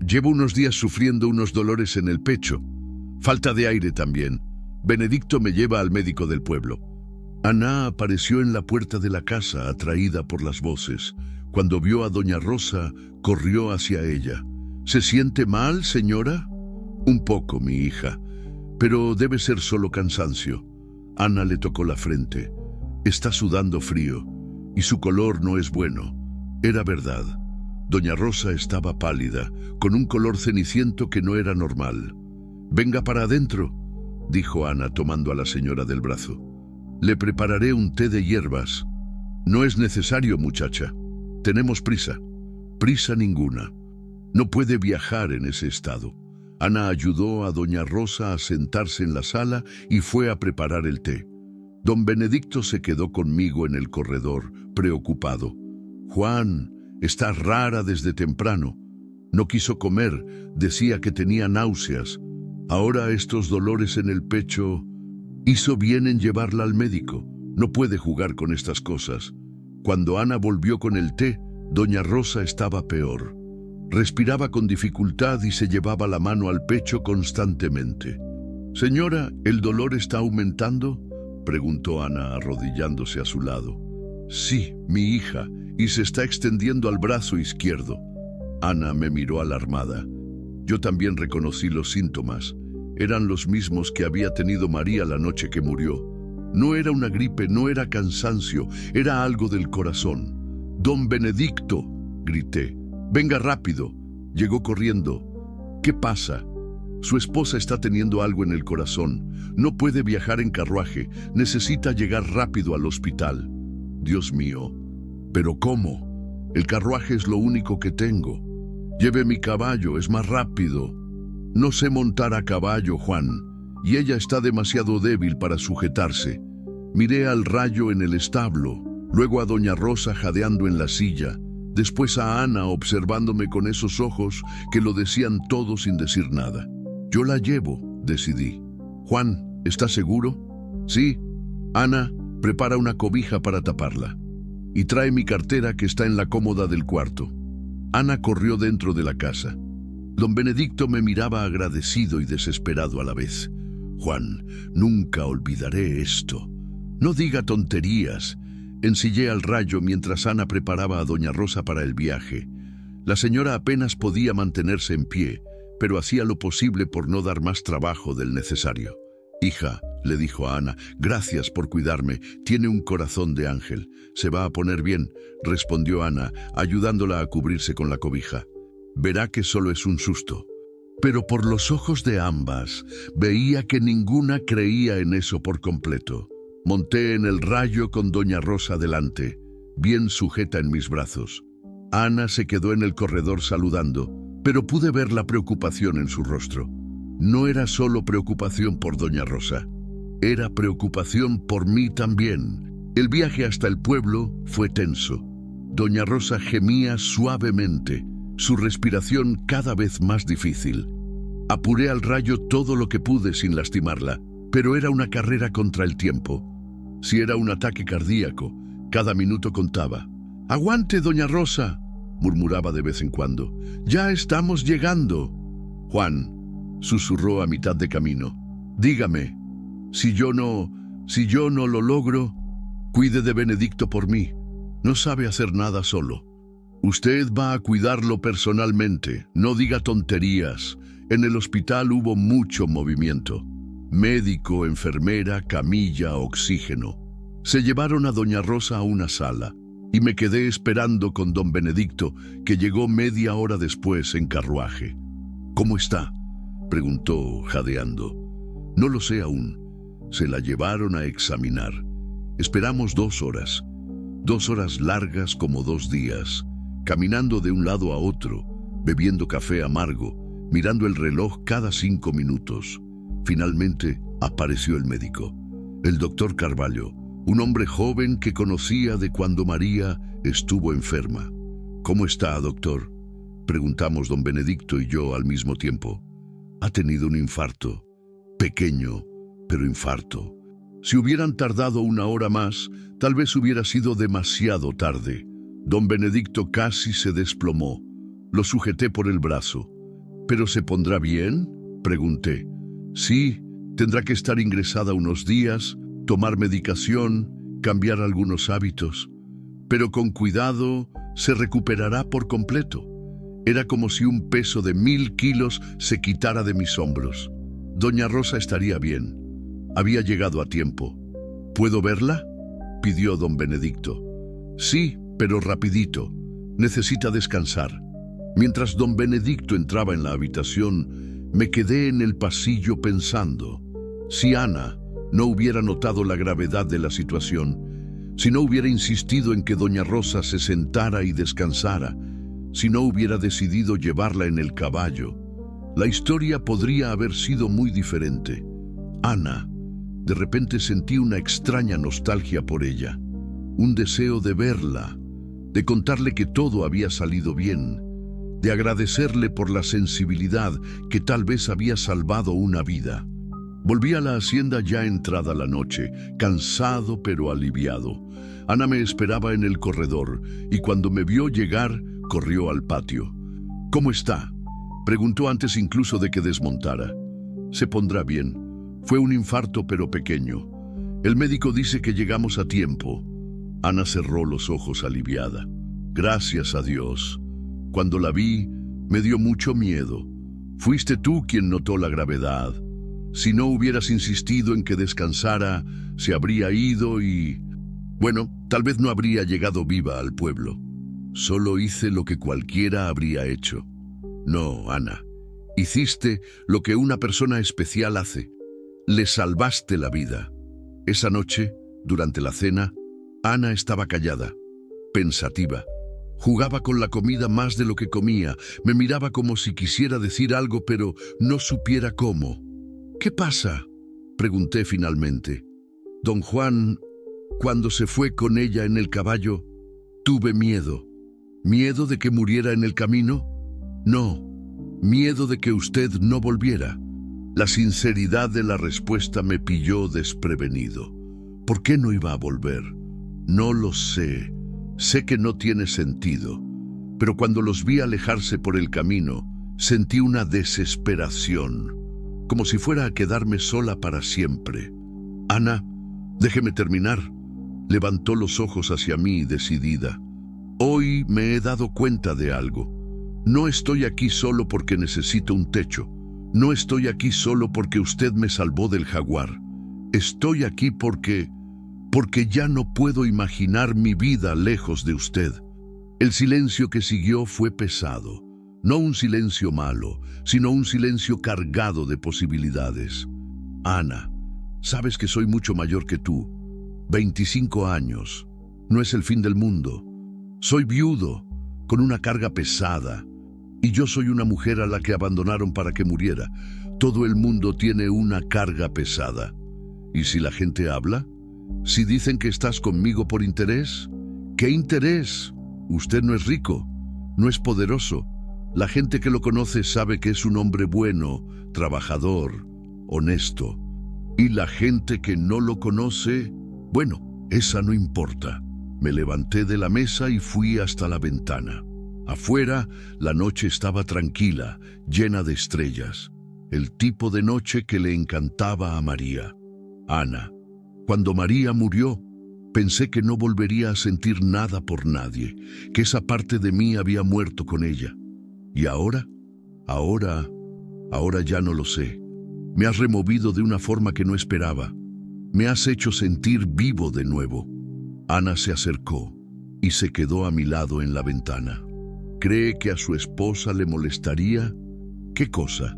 llevo unos días sufriendo unos dolores en el pecho. Falta de aire también. Benedicto me lleva al médico del pueblo». Ana apareció en la puerta de la casa, atraída por las voces. Cuando vio a doña Rosa, corrió hacia ella. «¿Se siente mal, señora?» «Un poco, mi hija, pero debe ser solo cansancio». Ana le tocó la frente. «Está sudando frío, y su color no es bueno». Era verdad. Doña Rosa estaba pálida, con un color ceniciento que no era normal. «Venga para adentro», dijo Ana tomando a la señora del brazo. «Le prepararé un té de hierbas». «No es necesario, muchacha. Tenemos prisa». «Prisa ninguna. No puede viajar en ese estado». Ana ayudó a doña Rosa a sentarse en la sala y fue a preparar el té. Don Benedicto se quedó conmigo en el corredor, preocupado. «Juan, está rara desde temprano. No quiso comer, decía que tenía náuseas. Ahora estos dolores en el pecho. Hizo bien en llevarla al médico. No puede jugar con estas cosas». Cuando Ana volvió con el té, doña Rosa estaba peor. Respiraba con dificultad y se llevaba la mano al pecho constantemente. «Señora, ¿el dolor está aumentando?» preguntó Ana arrodillándose a su lado. Sí, mi hija, y se está extendiendo al brazo izquierdo. Ana me miró alarmada. Yo también reconocí los síntomas. Eran los mismos que había tenido María la noche que murió. No era una gripe, no era cansancio, era algo del corazón. «Don Benedicto», grité. «Venga rápido». Llegó corriendo. «¿Qué pasa?» «Su esposa está teniendo algo en el corazón. No puede viajar en carruaje. Necesita llegar rápido al hospital». «Dios mío». «¿Pero cómo? El carruaje es lo único que tengo. Lleve mi caballo, es más rápido». «No sé montar a caballo, Juan, y ella está demasiado débil para sujetarse». Miré al Rayo en el establo, luego a doña Rosa jadeando en la silla, después a Ana observándome con esos ojos que lo decían todo sin decir nada. «Yo la llevo», decidí. «Juan, ¿estás seguro?» «Sí». «Ana, prepara una cobija para taparla. Y trae mi cartera que está en la cómoda del cuarto». Ana corrió dentro de la casa. Don Benedicto me miraba agradecido y desesperado a la vez. «Juan, nunca olvidaré esto». «No diga tonterías». Ensillé al Rayo mientras Ana preparaba a doña Rosa para el viaje. La señora apenas podía mantenerse en pie, pero hacía lo posible por no dar más trabajo del necesario. «Hija», le dijo a Ana, «gracias por cuidarme. Tiene un corazón de ángel. Se va a poner bien», respondió Ana, ayudándola a cubrirse con la cobija. «Verá que solo es un susto». Pero por los ojos de ambas veía que ninguna creía en eso por completo. Monté en el Rayo con doña Rosa delante, bien sujeta en mis brazos. Ana se quedó en el corredor saludando, pero pude ver la preocupación en su rostro. No era solo preocupación por doña Rosa, era preocupación por mí también. El viaje hasta el pueblo fue tenso. Doña Rosa gemía suavemente, su respiración cada vez más difícil. Apuré al Rayo todo lo que pude sin lastimarla, pero era una carrera contra el tiempo. Si era un ataque cardíaco, cada minuto contaba. «Aguante, doña Rosa», murmuraba de vez en cuando. «Ya estamos llegando». «Juan», susurró a mitad de camino, «dígame, si yo no lo logro, cuide de Benedicto por mí. No sabe hacer nada solo. Usted va a cuidarlo personalmente, no diga tonterías». En el hospital hubo mucho movimiento. Médico, enfermera, camilla, oxígeno. Se llevaron a doña Rosa a una sala y me quedé esperando con don Benedicto, que llegó media hora después en carruaje. «¿Cómo está?», preguntó jadeando. «No lo sé aún. Se la llevaron a examinar. Esperamos 2 horas. 2 horas largas como 2 días, caminando de un lado a otro, bebiendo café amargo, mirando el reloj cada 5 minutos. Finalmente apareció el médico, el doctor Carvalho, un hombre joven que conocía de cuando María estuvo enferma. «¿Cómo está, doctor?», preguntamos don Benedicto y yo al mismo tiempo. «Ha tenido un infarto. Pequeño, pero infarto. Si hubieran tardado 1 hora más, tal vez hubiera sido demasiado tarde». Don Benedicto casi se desplomó. Lo sujeté por el brazo. «¿Pero se pondrá bien?», pregunté. «Sí, tendrá que estar ingresada unos días, tomar medicación, cambiar algunos hábitos. Pero con cuidado se recuperará por completo». Era como si un peso de 1000 kilos se quitara de mis hombros. Doña Rosa estaría bien. Había llegado a tiempo. «¿Puedo verla?», pidió don Benedicto. «Sí, pero rapidito. Necesita descansar». Mientras don Benedicto entraba en la habitación, me quedé en el pasillo pensando. Si Ana no hubiera notado la gravedad de la situación, si no hubiera insistido en que doña Rosa se sentara y descansara, si no hubiera decidido llevarla en el caballo, la historia podría haber sido muy diferente. Ana, de repente sentí una extraña nostalgia por ella, un deseo de verla, de contarle que todo había salido bien, de agradecerle por la sensibilidad que tal vez había salvado una vida. Volví a la hacienda ya entrada la noche, cansado pero aliviado. Ana me esperaba en el corredor y cuando me vio llegar, corrió al patio. «¿Cómo está?», preguntó antes incluso de que desmontara. «Se pondrá bien. Fue un infarto pero pequeño. El médico dice que llegamos a tiempo. Ana cerró los ojos aliviada. Gracias a Dios. Cuando la vi, me dio mucho miedo. Fuiste tú quien notó la gravedad. Si no hubieras insistido en que descansara, se habría ido y... bueno, tal vez no habría llegado viva al pueblo. Solo hice lo que cualquiera habría hecho. No, Ana. Hiciste lo que una persona especial hace. Le salvaste la vida. Esa noche, durante la cena, Ana estaba callada, pensativa. Jugaba con la comida más de lo que comía. Me miraba como si quisiera decir algo, pero no supiera cómo. ¿Qué pasa?, pregunté finalmente. Don Juan, cuando se fue con ella en el caballo, tuve miedo. ¿Miedo de que muriera en el camino? No, miedo de que usted no volviera. La sinceridad de la respuesta me pilló desprevenido. ¿Por qué no iba a volver? No lo sé. Sé que no tiene sentido. Pero cuando los vi alejarse por el camino, sentí una desesperación, como si fuera a quedarme sola para siempre. Ana, déjeme terminar. Levantó los ojos hacia mí decidida. Hoy me he dado cuenta de algo. No estoy aquí solo porque necesito un techo. No estoy aquí solo porque usted me salvó del jaguar. Estoy aquí porque ya no puedo imaginar mi vida lejos de usted. El silencio que siguió fue pesado. No un silencio malo, sino un silencio cargado de posibilidades. Ana, sabes que soy mucho mayor que tú. 25 años. No es el fin del mundo. Soy viudo, con una carga pesada. Y yo soy una mujer a la que abandonaron para que muriera. Todo el mundo tiene una carga pesada. ¿Y si la gente habla? Si dicen que estás conmigo por interés, ¿qué interés? Usted no es rico, no es poderoso. La gente que lo conoce sabe que es un hombre bueno, trabajador, honesto. Y la gente que no lo conoce, bueno, esa no importa. Me levanté de la mesa y fui hasta la ventana. Afuera, la noche estaba tranquila, llena de estrellas. El tipo de noche que le encantaba a María. Ana. Cuando María murió, pensé que no volvería a sentir nada por nadie, que esa parte de mí había muerto con ella. ¿Y ahora? Ahora ya no lo sé. Me has removido de una forma que no esperaba. Me has hecho sentir vivo de nuevo. Ana se acercó y se quedó a mi lado en la ventana. ¿Cree que a su esposa le molestaría? ¿Qué cosa?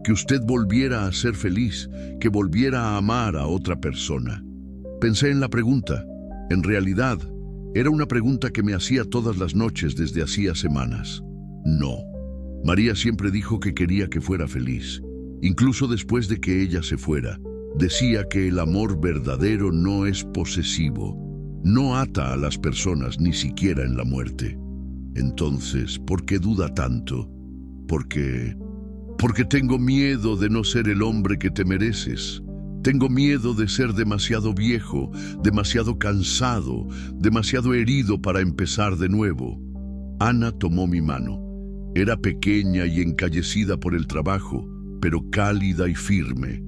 Que usted volviera a ser feliz, que volviera a amar a otra persona. Pensé en la pregunta. En realidad, era una pregunta que me hacía todas las noches desde hacía semanas. No. María siempre dijo que quería que fuera feliz. Incluso después de que ella se fuera, decía que el amor verdadero no es posesivo. No ata a las personas ni siquiera en la muerte. Entonces, ¿por qué duda tanto? Porque tengo miedo de no ser el hombre que te mereces. Tengo miedo de ser demasiado viejo, demasiado cansado, demasiado herido para empezar de nuevo. Ana tomó mi mano. Era pequeña y encallecida por el trabajo, pero cálida y firme.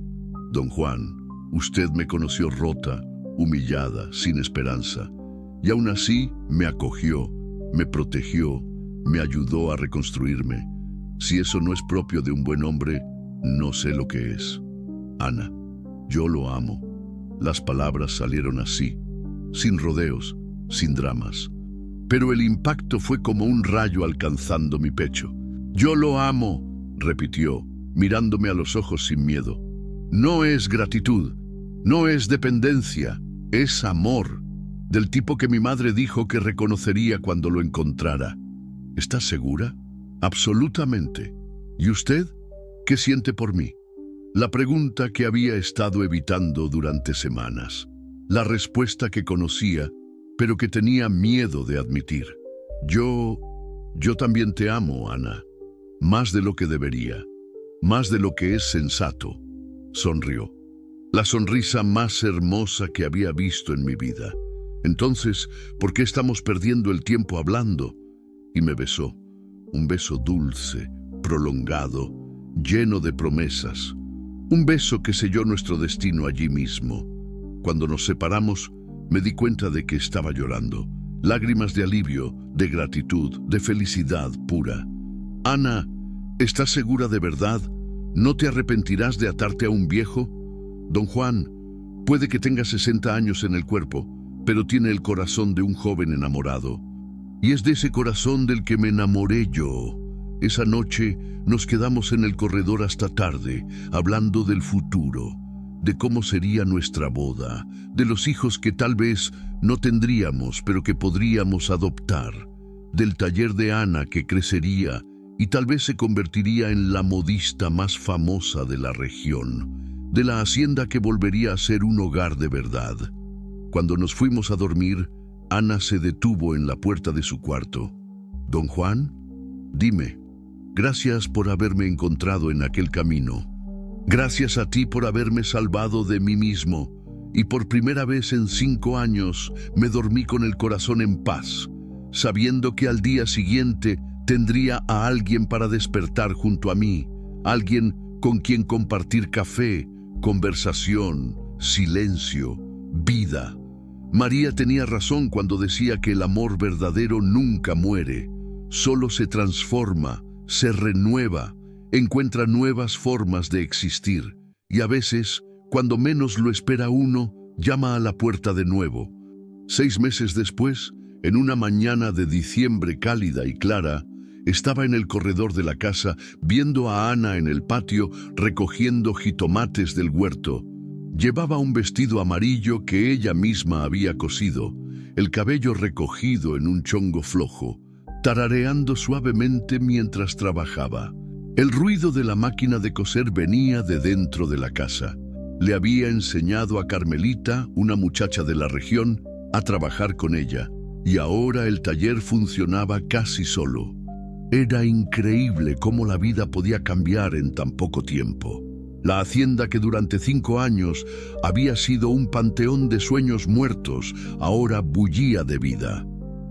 Don Juan, usted me conoció rota, humillada, sin esperanza. Y aún así me acogió, me protegió, me ayudó a reconstruirme. Si eso no es propio de un buen hombre, no sé lo que es. Ana, yo lo amo. Las palabras salieron así, sin rodeos, sin dramas. Pero el impacto fue como un rayo alcanzando mi pecho. Yo lo amo, repitió, mirándome a los ojos sin miedo. No es gratitud, no es dependencia, es amor, del tipo que mi madre dijo que reconocería cuando lo encontrara. ¿Estás segura? Absolutamente. ¿Y usted? ¿Qué siente por mí? La pregunta que había estado evitando durante semanas. La respuesta que conocía, pero que tenía miedo de admitir. Yo también te amo, Ana. Más de lo que debería. Más de lo que es sensato. Sonrió. La sonrisa más hermosa que había visto en mi vida. Entonces, ¿por qué estamos perdiendo el tiempo hablando? Y me besó. Un beso dulce, prolongado, lleno de promesas. Un beso que selló nuestro destino allí mismo. cuando nos separamos, me di cuenta de que estaba llorando. Lágrimas de alivio, de gratitud, de felicidad pura. Ana, ¿estás segura de verdad? ¿No te arrepentirás de atarte a un viejo? Don Juan, puede que tenga 60 años en el cuerpo, pero tiene el corazón de un joven enamorado. Y es de ese corazón del que me enamoré yo. Esa noche nos quedamos en el corredor hasta tarde, hablando del futuro, de cómo sería nuestra boda, de los hijos que tal vez no tendríamos, pero que podríamos adoptar, del taller de Ana que crecería y tal vez se convertiría en la modista más famosa de la región, de la hacienda que volvería a ser un hogar de verdad. Cuando nos fuimos a dormir, Ana se detuvo en la puerta de su cuarto. «Don Juan, dime, gracias por haberme encontrado en aquel camino. Gracias a ti por haberme salvado de mí mismo, y por primera vez en 5 años me dormí con el corazón en paz, sabiendo que al día siguiente tendría a alguien para despertar junto a mí, alguien con quien compartir café, conversación, silencio, vida». María tenía razón cuando decía que el amor verdadero nunca muere, solo se transforma, se renueva, encuentra nuevas formas de existir, y a veces, cuando menos lo espera uno, llama a la puerta de nuevo. 6 meses después, en una mañana de diciembre cálida y clara, estaba en el corredor de la casa viendo a Ana en el patio recogiendo jitomates del huerto. Llevaba un vestido amarillo que ella misma había cosido, el cabello recogido en un chongo flojo, tarareando suavemente mientras trabajaba. El ruido de la máquina de coser venía de dentro de la casa. Le había enseñado a Carmelita, una muchacha de la región, a trabajar con ella, y ahora el taller funcionaba casi solo. Era increíble cómo la vida podía cambiar en tan poco tiempo. La hacienda que durante 5 años había sido un panteón de sueños muertos, ahora bullía de vida.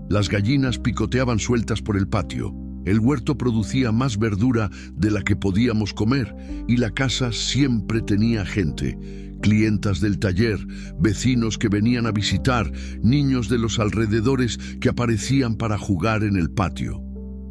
Las gallinas picoteaban sueltas por el patio, el huerto producía más verdura de la que podíamos comer y la casa siempre tenía gente, clientas del taller, vecinos que venían a visitar, niños de los alrededores que aparecían para jugar en el patio.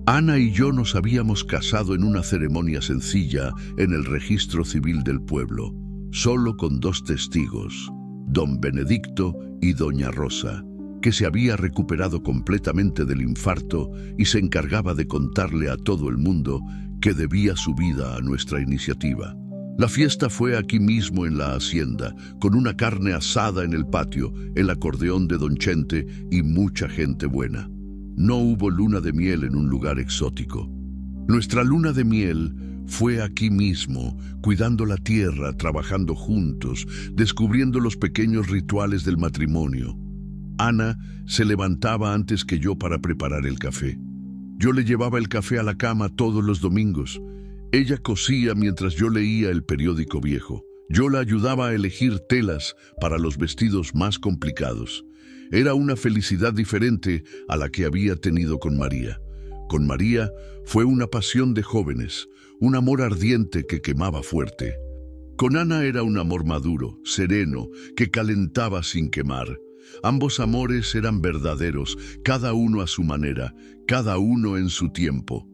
Ana y yo nos habíamos casado en una ceremonia sencilla en el registro civil del pueblo, solo con 2 testigos, don Benedicto y doña Rosa, que se había recuperado completamente del infarto y se encargaba de contarle a todo el mundo que debía su vida a nuestra iniciativa. La fiesta fue aquí mismo en la hacienda, con una carne asada en el patio, el acordeón de don Chente y mucha gente buena. No hubo luna de miel en un lugar exótico. Nuestra luna de miel fue aquí mismo, cuidando la tierra, trabajando juntos, descubriendo los pequeños rituales del matrimonio. Ana se levantaba antes que yo para preparar el café. Yo le llevaba el café a la cama todos los domingos. Ella cosía mientras yo leía el periódico viejo. Yo la ayudaba a elegir telas para los vestidos más complicados. Era una felicidad diferente a la que había tenido con María. Con María fue una pasión de jóvenes, un amor ardiente que quemaba fuerte. Con Ana era un amor maduro, sereno, que calentaba sin quemar. Ambos amores eran verdaderos, cada uno a su manera, cada uno en su tiempo.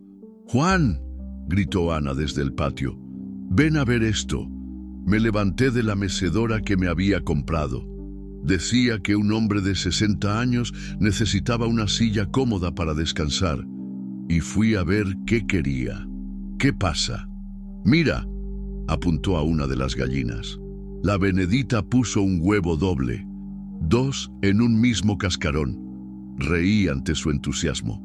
«¡Juan!», gritó Ana desde el patio. «Ven a ver esto». Me levanté de la mecedora que me había comprado. Decía que un hombre de 60 años necesitaba una silla cómoda para descansar. Y fui a ver qué quería. «¿Qué pasa?» «Mira», apuntó a una de las gallinas. La Benedita puso un huevo doble, 2 en un mismo cascarón. Reí ante su entusiasmo.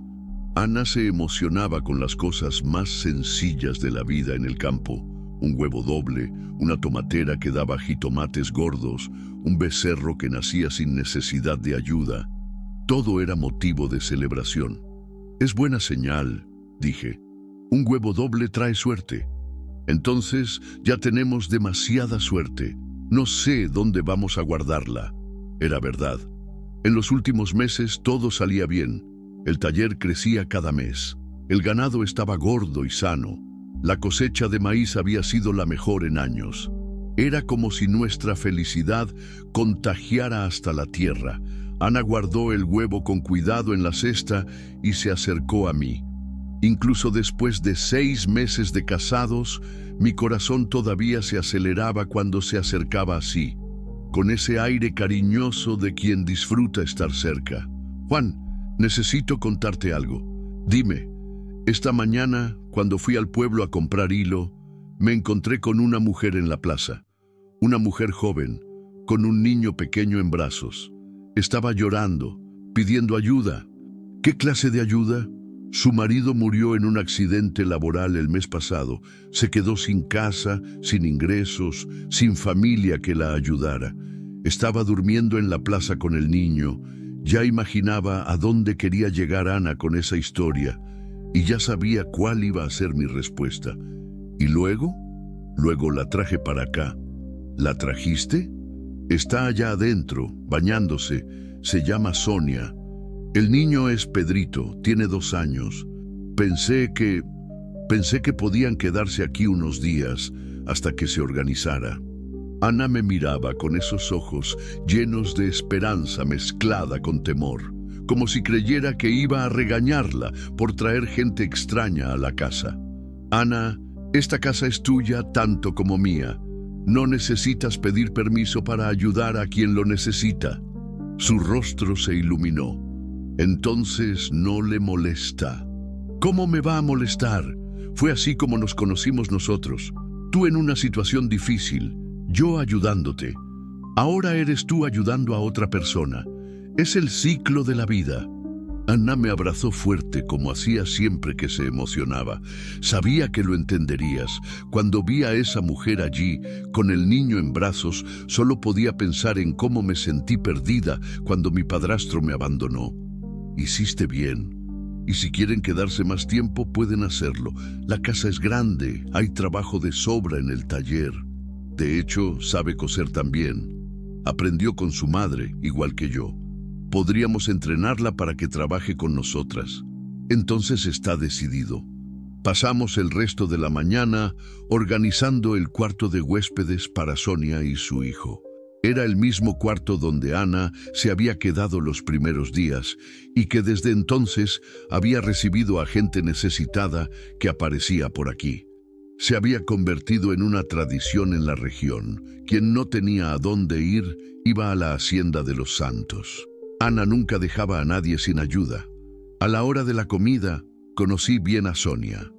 Ana se emocionaba con las cosas más sencillas de la vida en el campo. Un huevo doble, una tomatera que daba jitomates gordos, un becerro que nacía sin necesidad de ayuda. Todo era motivo de celebración. «Es buena señal», dije. «Un huevo doble trae suerte». «Entonces ya tenemos demasiada suerte. No sé dónde vamos a guardarla». Era verdad. En los últimos meses todo salía bien. El taller crecía cada mes. El ganado estaba gordo y sano. La cosecha de maíz había sido la mejor en años. Era como si nuestra felicidad contagiara hasta la tierra. Ana guardó el huevo con cuidado en la cesta y se acercó a mí. Incluso después de 6 meses de casados, mi corazón todavía se aceleraba cuando se acercaba así, con ese aire cariñoso de quien disfruta estar cerca. Juan, necesito contarte algo. Dime, esta mañana, cuando fui al pueblo a comprar hilo, me encontré con una mujer en la plaza. Una mujer joven, con un niño pequeño en brazos. Estaba llorando, pidiendo ayuda. ¿Qué clase de ayuda? Su marido murió en un accidente laboral el mes pasado. Se quedó sin casa, sin ingresos, sin familia que la ayudara. Estaba durmiendo en la plaza con el niño. Ya imaginaba a dónde quería llegar Ana con esa historia y ya sabía cuál iba a ser mi respuesta. ¿Y luego? Luego la traje para acá. ¿La trajiste? Está allá adentro, bañándose. Se llama Sonia. El niño es Pedrito, tiene 2 años. Pensé que podían quedarse aquí unos días hasta que se organizara. Ana me miraba con esos ojos llenos de esperanza mezclada con temor, como si creyera que iba a regañarla por traer gente extraña a la casa. Ana, esta casa es tuya tanto como mía. No necesitas pedir permiso para ayudar a quien lo necesita. Su rostro se iluminó. Entonces no le molesta. ¿Cómo me va a molestar? Fue así como nos conocimos nosotros. Tú en una situación difícil, yo ayudándote. Ahora eres tú ayudando a otra persona. Es el ciclo de la vida. Ana me abrazó fuerte como hacía siempre que se emocionaba. Sabía que lo entenderías. Cuando vi a esa mujer allí, con el niño en brazos, solo podía pensar en cómo me sentí perdida cuando mi padrastro me abandonó. Hiciste bien. Y si quieren quedarse más tiempo, pueden hacerlo. La casa es grande, hay trabajo de sobra en el taller. De hecho, sabe coser también. Aprendió con su madre, igual que yo. Podríamos entrenarla para que trabaje con nosotras. Entonces está decidido. Pasamos el resto de la mañana organizando el cuarto de huéspedes para Sonia y su hijo. Era el mismo cuarto donde Ana se había quedado los primeros días y que desde entonces había recibido a gente necesitada que aparecía por aquí. Se había convertido en una tradición en la región. Quien no tenía a dónde ir, iba a la hacienda de los Santos. Ana nunca dejaba a nadie sin ayuda. A la hora de la comida, conocí bien a Sonia.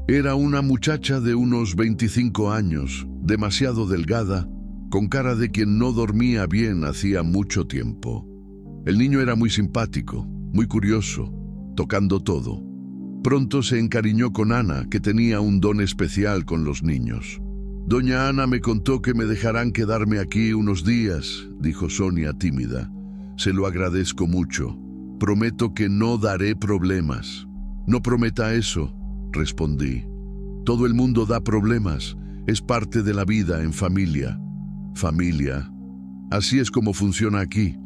Era una muchacha de unos 25 años, demasiado delgada, con cara de quien no dormía bien hacía mucho tiempo. El niño era muy simpático, muy curioso, tocando todo. Pronto se encariñó con Ana, que tenía un don especial con los niños. «Doña Ana me contó que me dejarán quedarme aquí unos días», dijo Sonia tímida. «Se lo agradezco mucho. Prometo que no daré problemas». «No prometa eso», respondí. «Todo el mundo da problemas. Es parte de la vida en familia». Familia. Así es como funciona aquí.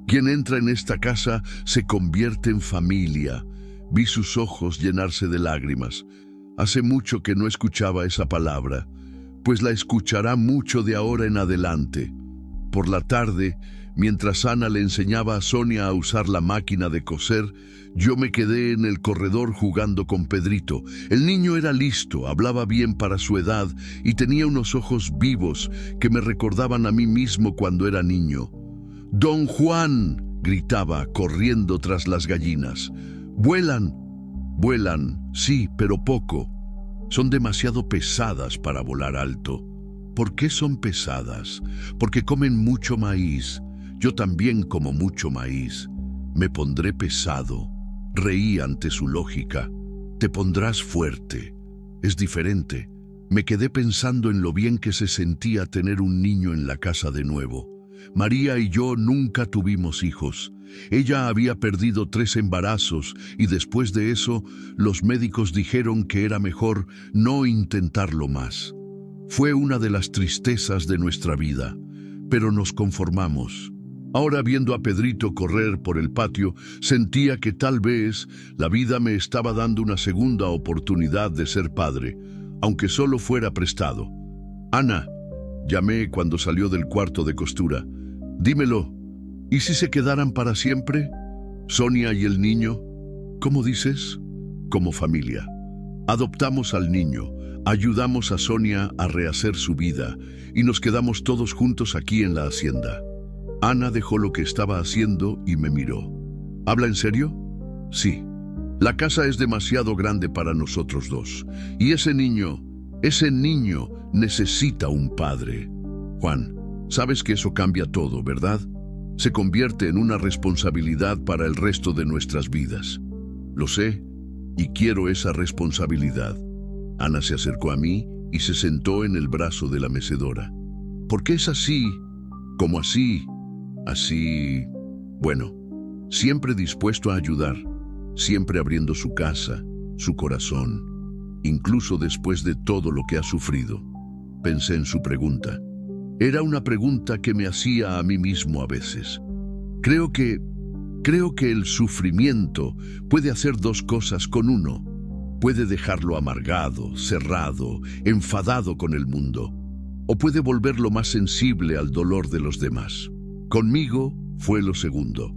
Quien entra en esta casa se convierte en familia. Vi sus ojos llenarse de lágrimas. Hace mucho que no escuchaba esa palabra, pues la escuchará mucho de ahora en adelante. Por la tarde, mientras Ana le enseñaba a Sonia a usar la máquina de coser, yo me quedé en el corredor jugando con Pedrito. El niño era listo, hablaba bien para su edad y tenía unos ojos vivos que me recordaban a mí mismo cuando era niño. «¡Don Juan!», gritaba, corriendo tras las gallinas. «¡Vuelan!». «Vuelan, sí, pero poco. Son demasiado pesadas para volar alto». «¿Por qué son pesadas?». «Porque comen mucho maíz. Yo también como mucho maíz. Me pondré pesado». Reí ante su lógica. «Te pondrás fuerte». Es diferente. Me quedé pensando en lo bien que se sentía tener un niño en la casa de nuevo. María y yo nunca tuvimos hijos. Ella había perdido 3 embarazos y después de eso los médicos dijeron que era mejor no intentarlo más. Fue una de las tristezas de nuestra vida, pero nos conformamos. Ahora, viendo a Pedrito correr por el patio, sentía que tal vez la vida me estaba dando una segunda oportunidad de ser padre, aunque solo fuera prestado. «Ana, Llamé cuando salió del cuarto de costura. Dímelo, ¿y si se quedaran para siempre? Sonia y el niño, ¿cómo dices? Como familia. Adoptamos al niño, ayudamos a Sonia a rehacer su vida y nos quedamos todos juntos aquí en la hacienda. Ana dejó lo que estaba haciendo y me miró. ¿Habla en serio? Sí. La casa es demasiado grande para nosotros dos. Y ese niño necesita un padre. Juan, sabes que eso cambia todo, ¿verdad? Se convierte en una responsabilidad para el resto de nuestras vidas. Lo sé, y quiero esa responsabilidad. Ana se acercó a mí y se sentó en el brazo de la mecedora. ¿Por qué es así? ¿Cómo así? Así... Bueno, siempre dispuesto a ayudar, siempre abriendo su casa, su corazón, incluso después de todo lo que ha sufrido. Pensé en su pregunta. Era una pregunta que me hacía a mí mismo a veces. Creo que el sufrimiento puede hacer dos cosas con uno. Puede dejarlo amargado, cerrado, enfadado con el mundo, o puede volverlo más sensible al dolor de los demás. Conmigo fue lo segundo.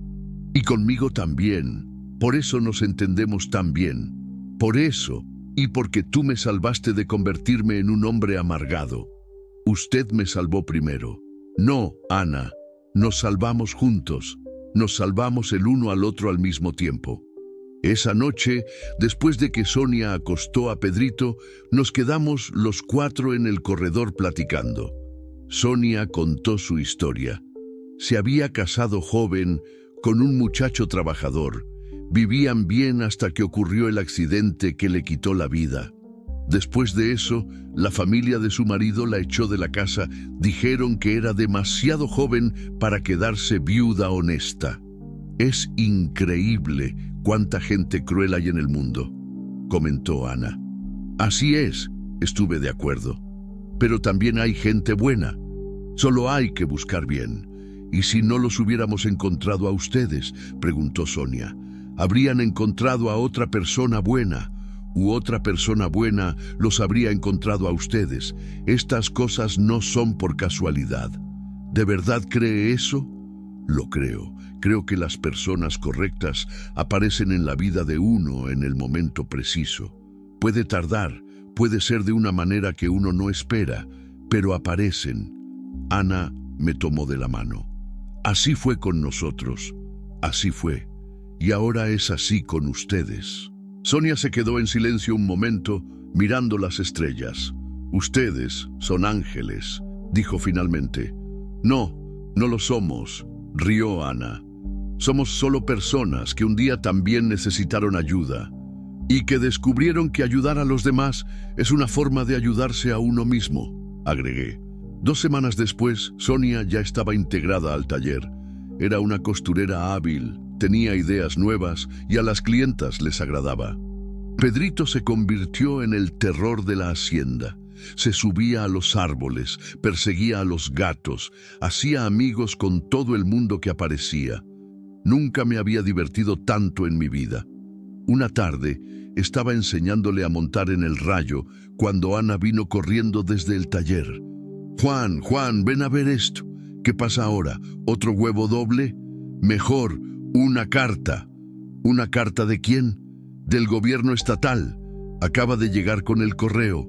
Y conmigo también. Por eso nos entendemos tan bien. Por eso, y porque tú me salvaste de convertirme en un hombre amargado. Usted me salvó primero. No, Ana, nos salvamos juntos. Nos salvamos el uno al otro al mismo tiempo. Esa noche, después de que Sonia acostó a Pedrito, nos quedamos los cuatro en el corredor platicando. Sonia contó su historia. Se había casado joven con un muchacho trabajador. Vivían bien hasta que ocurrió el accidente que le quitó la vida. Después de eso, la familia de su marido la echó de la casa. Dijeron que era demasiado joven para quedarse viuda honesta. Es increíble cuánta gente cruel hay en el mundo, comentó Ana. Así es, estuve de acuerdo. Pero también hay gente buena. Solo hay que buscar bien. ¿Y si no los hubiéramos encontrado a ustedes?, preguntó Sonia. ¿Habrían encontrado a otra persona buena? ¿U otra persona buena los habría encontrado a ustedes? Estas cosas no son por casualidad. ¿De verdad cree eso? Lo creo. Creo que las personas correctas aparecen en la vida de uno en el momento preciso. Puede tardar, puede ser de una manera que uno no espera, pero aparecen. Ana me tomó de la mano. Así fue con nosotros. Así fue. Y ahora es así con ustedes. Sonia se quedó en silencio un momento, mirando las estrellas. Ustedes son ángeles, dijo finalmente. No, no lo somos, rió Ana. Somos solo personas que un día también necesitaron ayuda y que descubrieron que ayudar a los demás es una forma de ayudarse a uno mismo, agregué. 2 semanas después, Sonia ya estaba integrada al taller. Era una costurera hábil, tenía ideas nuevas y a las clientas les agradaba. Pedrito se convirtió en el terror de la hacienda. Se subía a los árboles, perseguía a los gatos, hacía amigos con todo el mundo que aparecía. Nunca me había divertido tanto en mi vida. Una tarde, estaba enseñándole a montar en el rayo cuando Ana vino corriendo desde el taller. Juan, ven a ver esto. ¿Qué pasa ahora? ¿Otro huevo doble? Mejor, una carta. ¿Una carta de quién? Del gobierno estatal. Acaba de llegar con el correo.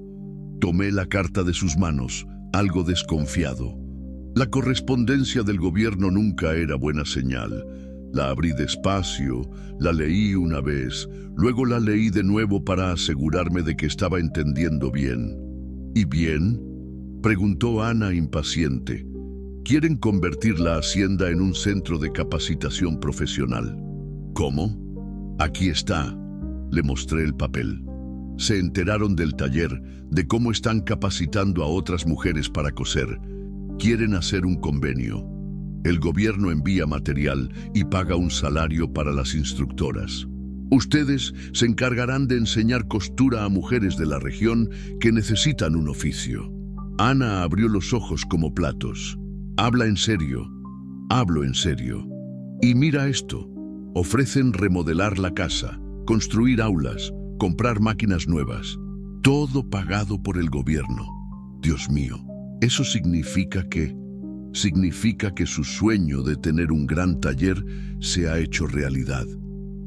Tomé la carta de sus manos, algo desconfiado. La correspondencia del gobierno nunca era buena señal. La abrí despacio, la leí una vez, luego la leí de nuevo para asegurarme de que estaba entendiendo bien. ¿Y bien?, preguntó Ana impaciente. Quieren convertir la hacienda en un centro de capacitación profesional. ¿Cómo? Aquí está. Le mostré el papel. Se enteraron del taller, de cómo están capacitando a otras mujeres para coser. Quieren hacer un convenio. El gobierno envía material y paga un salario para las instructoras. Ustedes se encargarán de enseñar costura a mujeres de la región que necesitan un oficio. Ana abrió los ojos como platos. Habla en serio. Hablo en serio. Y mira esto. Ofrecen remodelar la casa, construir aulas, comprar máquinas nuevas. Todo pagado por el gobierno. Dios mío, Eso significa que su sueño de tener un gran taller se ha hecho realidad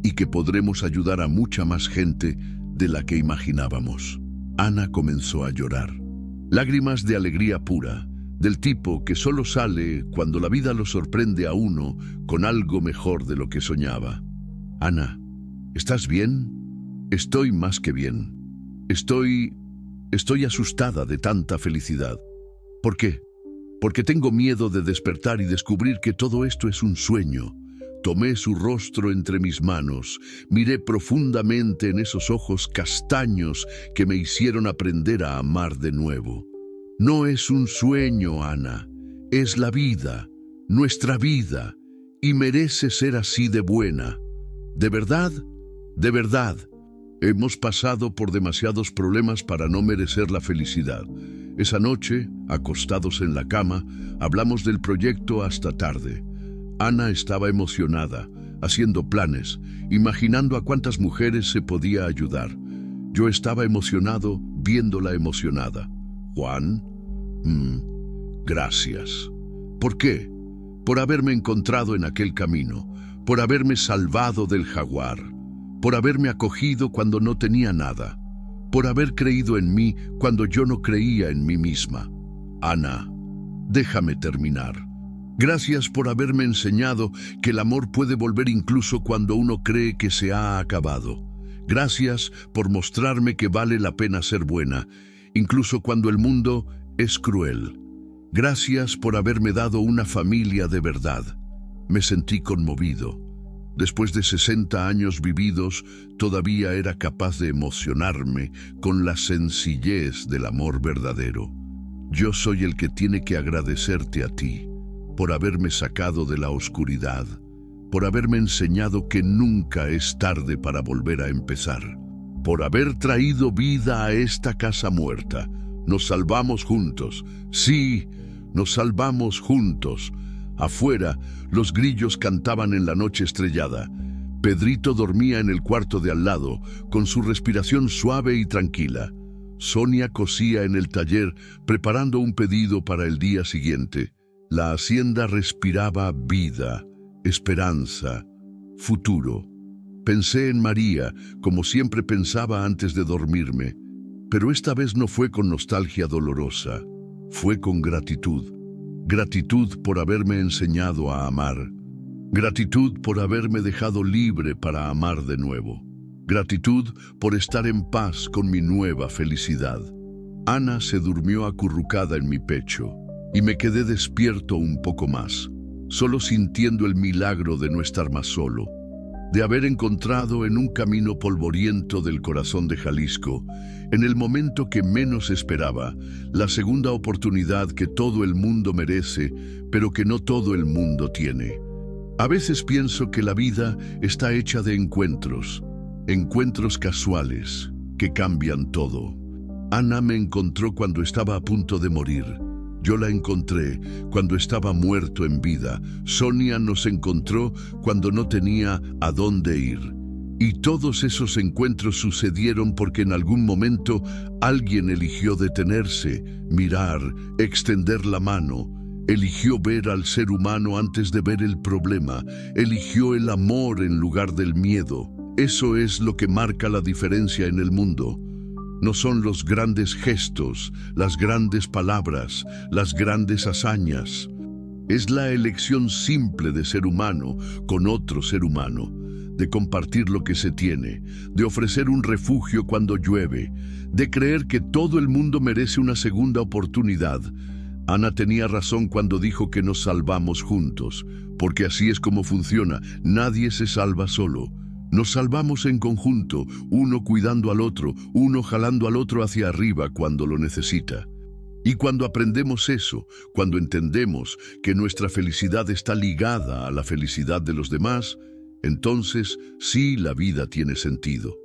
y que podremos ayudar a mucha más gente de la que imaginábamos. Ana comenzó a llorar. Lágrimas de alegría pura, del tipo que solo sale cuando la vida lo sorprende a uno con algo mejor de lo que soñaba. Ana, ¿estás bien? Estoy más que bien. Estoy asustada de tanta felicidad. ¿Por qué? Porque tengo miedo de despertar y descubrir que todo esto es un sueño. Tomé su rostro entre mis manos, miré profundamente en esos ojos castaños que me hicieron aprender a amar de nuevo. No es un sueño, Ana, es la vida, nuestra vida, y merece ser así de buena. ¿De verdad? De verdad. Hemos pasado por demasiados problemas para no merecer la felicidad. Esa noche, acostados en la cama, hablamos del proyecto hasta tarde. Ana estaba emocionada, haciendo planes, imaginando a cuántas mujeres se podía ayudar. Yo estaba emocionado viéndola emocionada. Juan, gracias. ¿Por qué? Por haberme encontrado en aquel camino, por haberme salvado del jaguar, por haberme acogido cuando no tenía nada, por haber creído en mí cuando yo no creía en mí misma. Ana, déjame terminar. Gracias por haberme enseñado que el amor puede volver incluso cuando uno cree que se ha acabado. Gracias por mostrarme que vale la pena ser buena, incluso cuando el mundo es cruel. Gracias por haberme dado una familia de verdad. Me sentí conmovido. Después de 60 años vividos, todavía era capaz de emocionarme con la sencillez del amor verdadero. Yo soy el que tiene que agradecerte a ti, por haberme sacado de la oscuridad, por haberme enseñado que nunca es tarde para volver a empezar, por haber traído vida a esta casa muerta. Nos salvamos juntos. Sí, nos salvamos juntos. Afuera, los grillos cantaban en la noche estrellada. Pedrito dormía en el cuarto de al lado, con su respiración suave y tranquila. Sonia cosía en el taller, preparando un pedido para el día siguiente. La hacienda respiraba vida, esperanza, futuro. Pensé en María, como siempre pensaba antes de dormirme, pero esta vez no fue con nostalgia dolorosa, fue con gratitud. Gratitud por haberme enseñado a amar. Gratitud por haberme dejado libre para amar de nuevo. Gratitud por estar en paz con mi nueva felicidad. Ana se durmió acurrucada en mi pecho y me quedé despierto un poco más, solo sintiendo el milagro de no estar más solo, de haber encontrado en un camino polvoriento del corazón de Jalisco, en el momento que menos esperaba, la segunda oportunidad que todo el mundo merece, pero que no todo el mundo tiene. A veces pienso que la vida está hecha de encuentros casuales, que cambian todo. Ana me encontró cuando estaba a punto de morir. Yo la encontré cuando estaba muerto en vida. Sonia nos encontró cuando no tenía a dónde ir. Y todos esos encuentros sucedieron porque en algún momento alguien eligió detenerse, mirar, extender la mano. Eligió ver al ser humano antes de ver el problema. Eligió el amor en lugar del miedo. Eso es lo que marca la diferencia en el mundo. No son los grandes gestos, las grandes palabras, las grandes hazañas. Es la elección simple de ser humano con otro ser humano, de compartir lo que se tiene, de ofrecer un refugio cuando llueve, de creer que todo el mundo merece una segunda oportunidad. Ana tenía razón cuando dijo que nos salvamos juntos, porque así es como funciona. Nadie se salva solo. Nos salvamos en conjunto, uno cuidando al otro, uno jalando al otro hacia arriba cuando lo necesita. Y cuando aprendemos eso, cuando entendemos que nuestra felicidad está ligada a la felicidad de los demás, entonces sí la vida tiene sentido.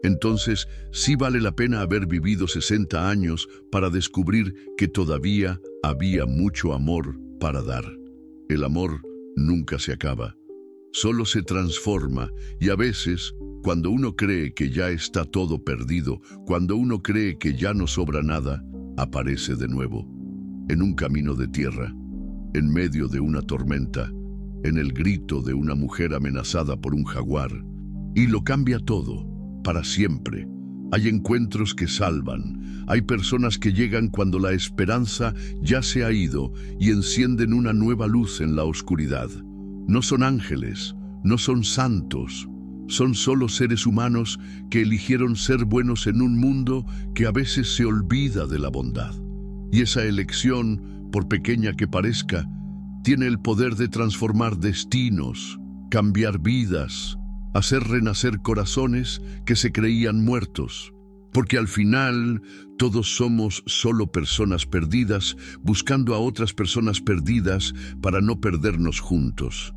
Entonces sí vale la pena haber vivido 60 años para descubrir que todavía había mucho amor para dar. El amor nunca se acaba. Solo se transforma y a veces, cuando uno cree que ya está todo perdido, cuando uno cree que ya no sobra nada, aparece de nuevo. en un camino de tierra, en medio de una tormenta, en el grito de una mujer amenazada por un jaguar. Y lo cambia todo, para siempre. Hay encuentros que salvan, hay personas que llegan cuando la esperanza ya se ha ido y encienden una nueva luz en la oscuridad. No son ángeles, no son santos, son solo seres humanos que eligieron ser buenos en un mundo que a veces se olvida de la bondad. Y esa elección, por pequeña que parezca, tiene el poder de transformar destinos, cambiar vidas, hacer renacer corazones que se creían muertos. Porque al final todos somos solo personas perdidas buscando a otras personas perdidas para no perdernos juntos.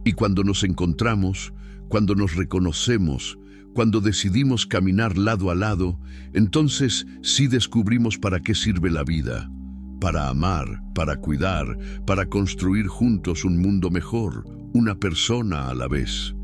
Y cuando nos encontramos, cuando nos reconocemos, cuando decidimos caminar lado a lado, entonces sí descubrimos para qué sirve la vida. Para amar, para cuidar, para construir juntos un mundo mejor, una persona a la vez.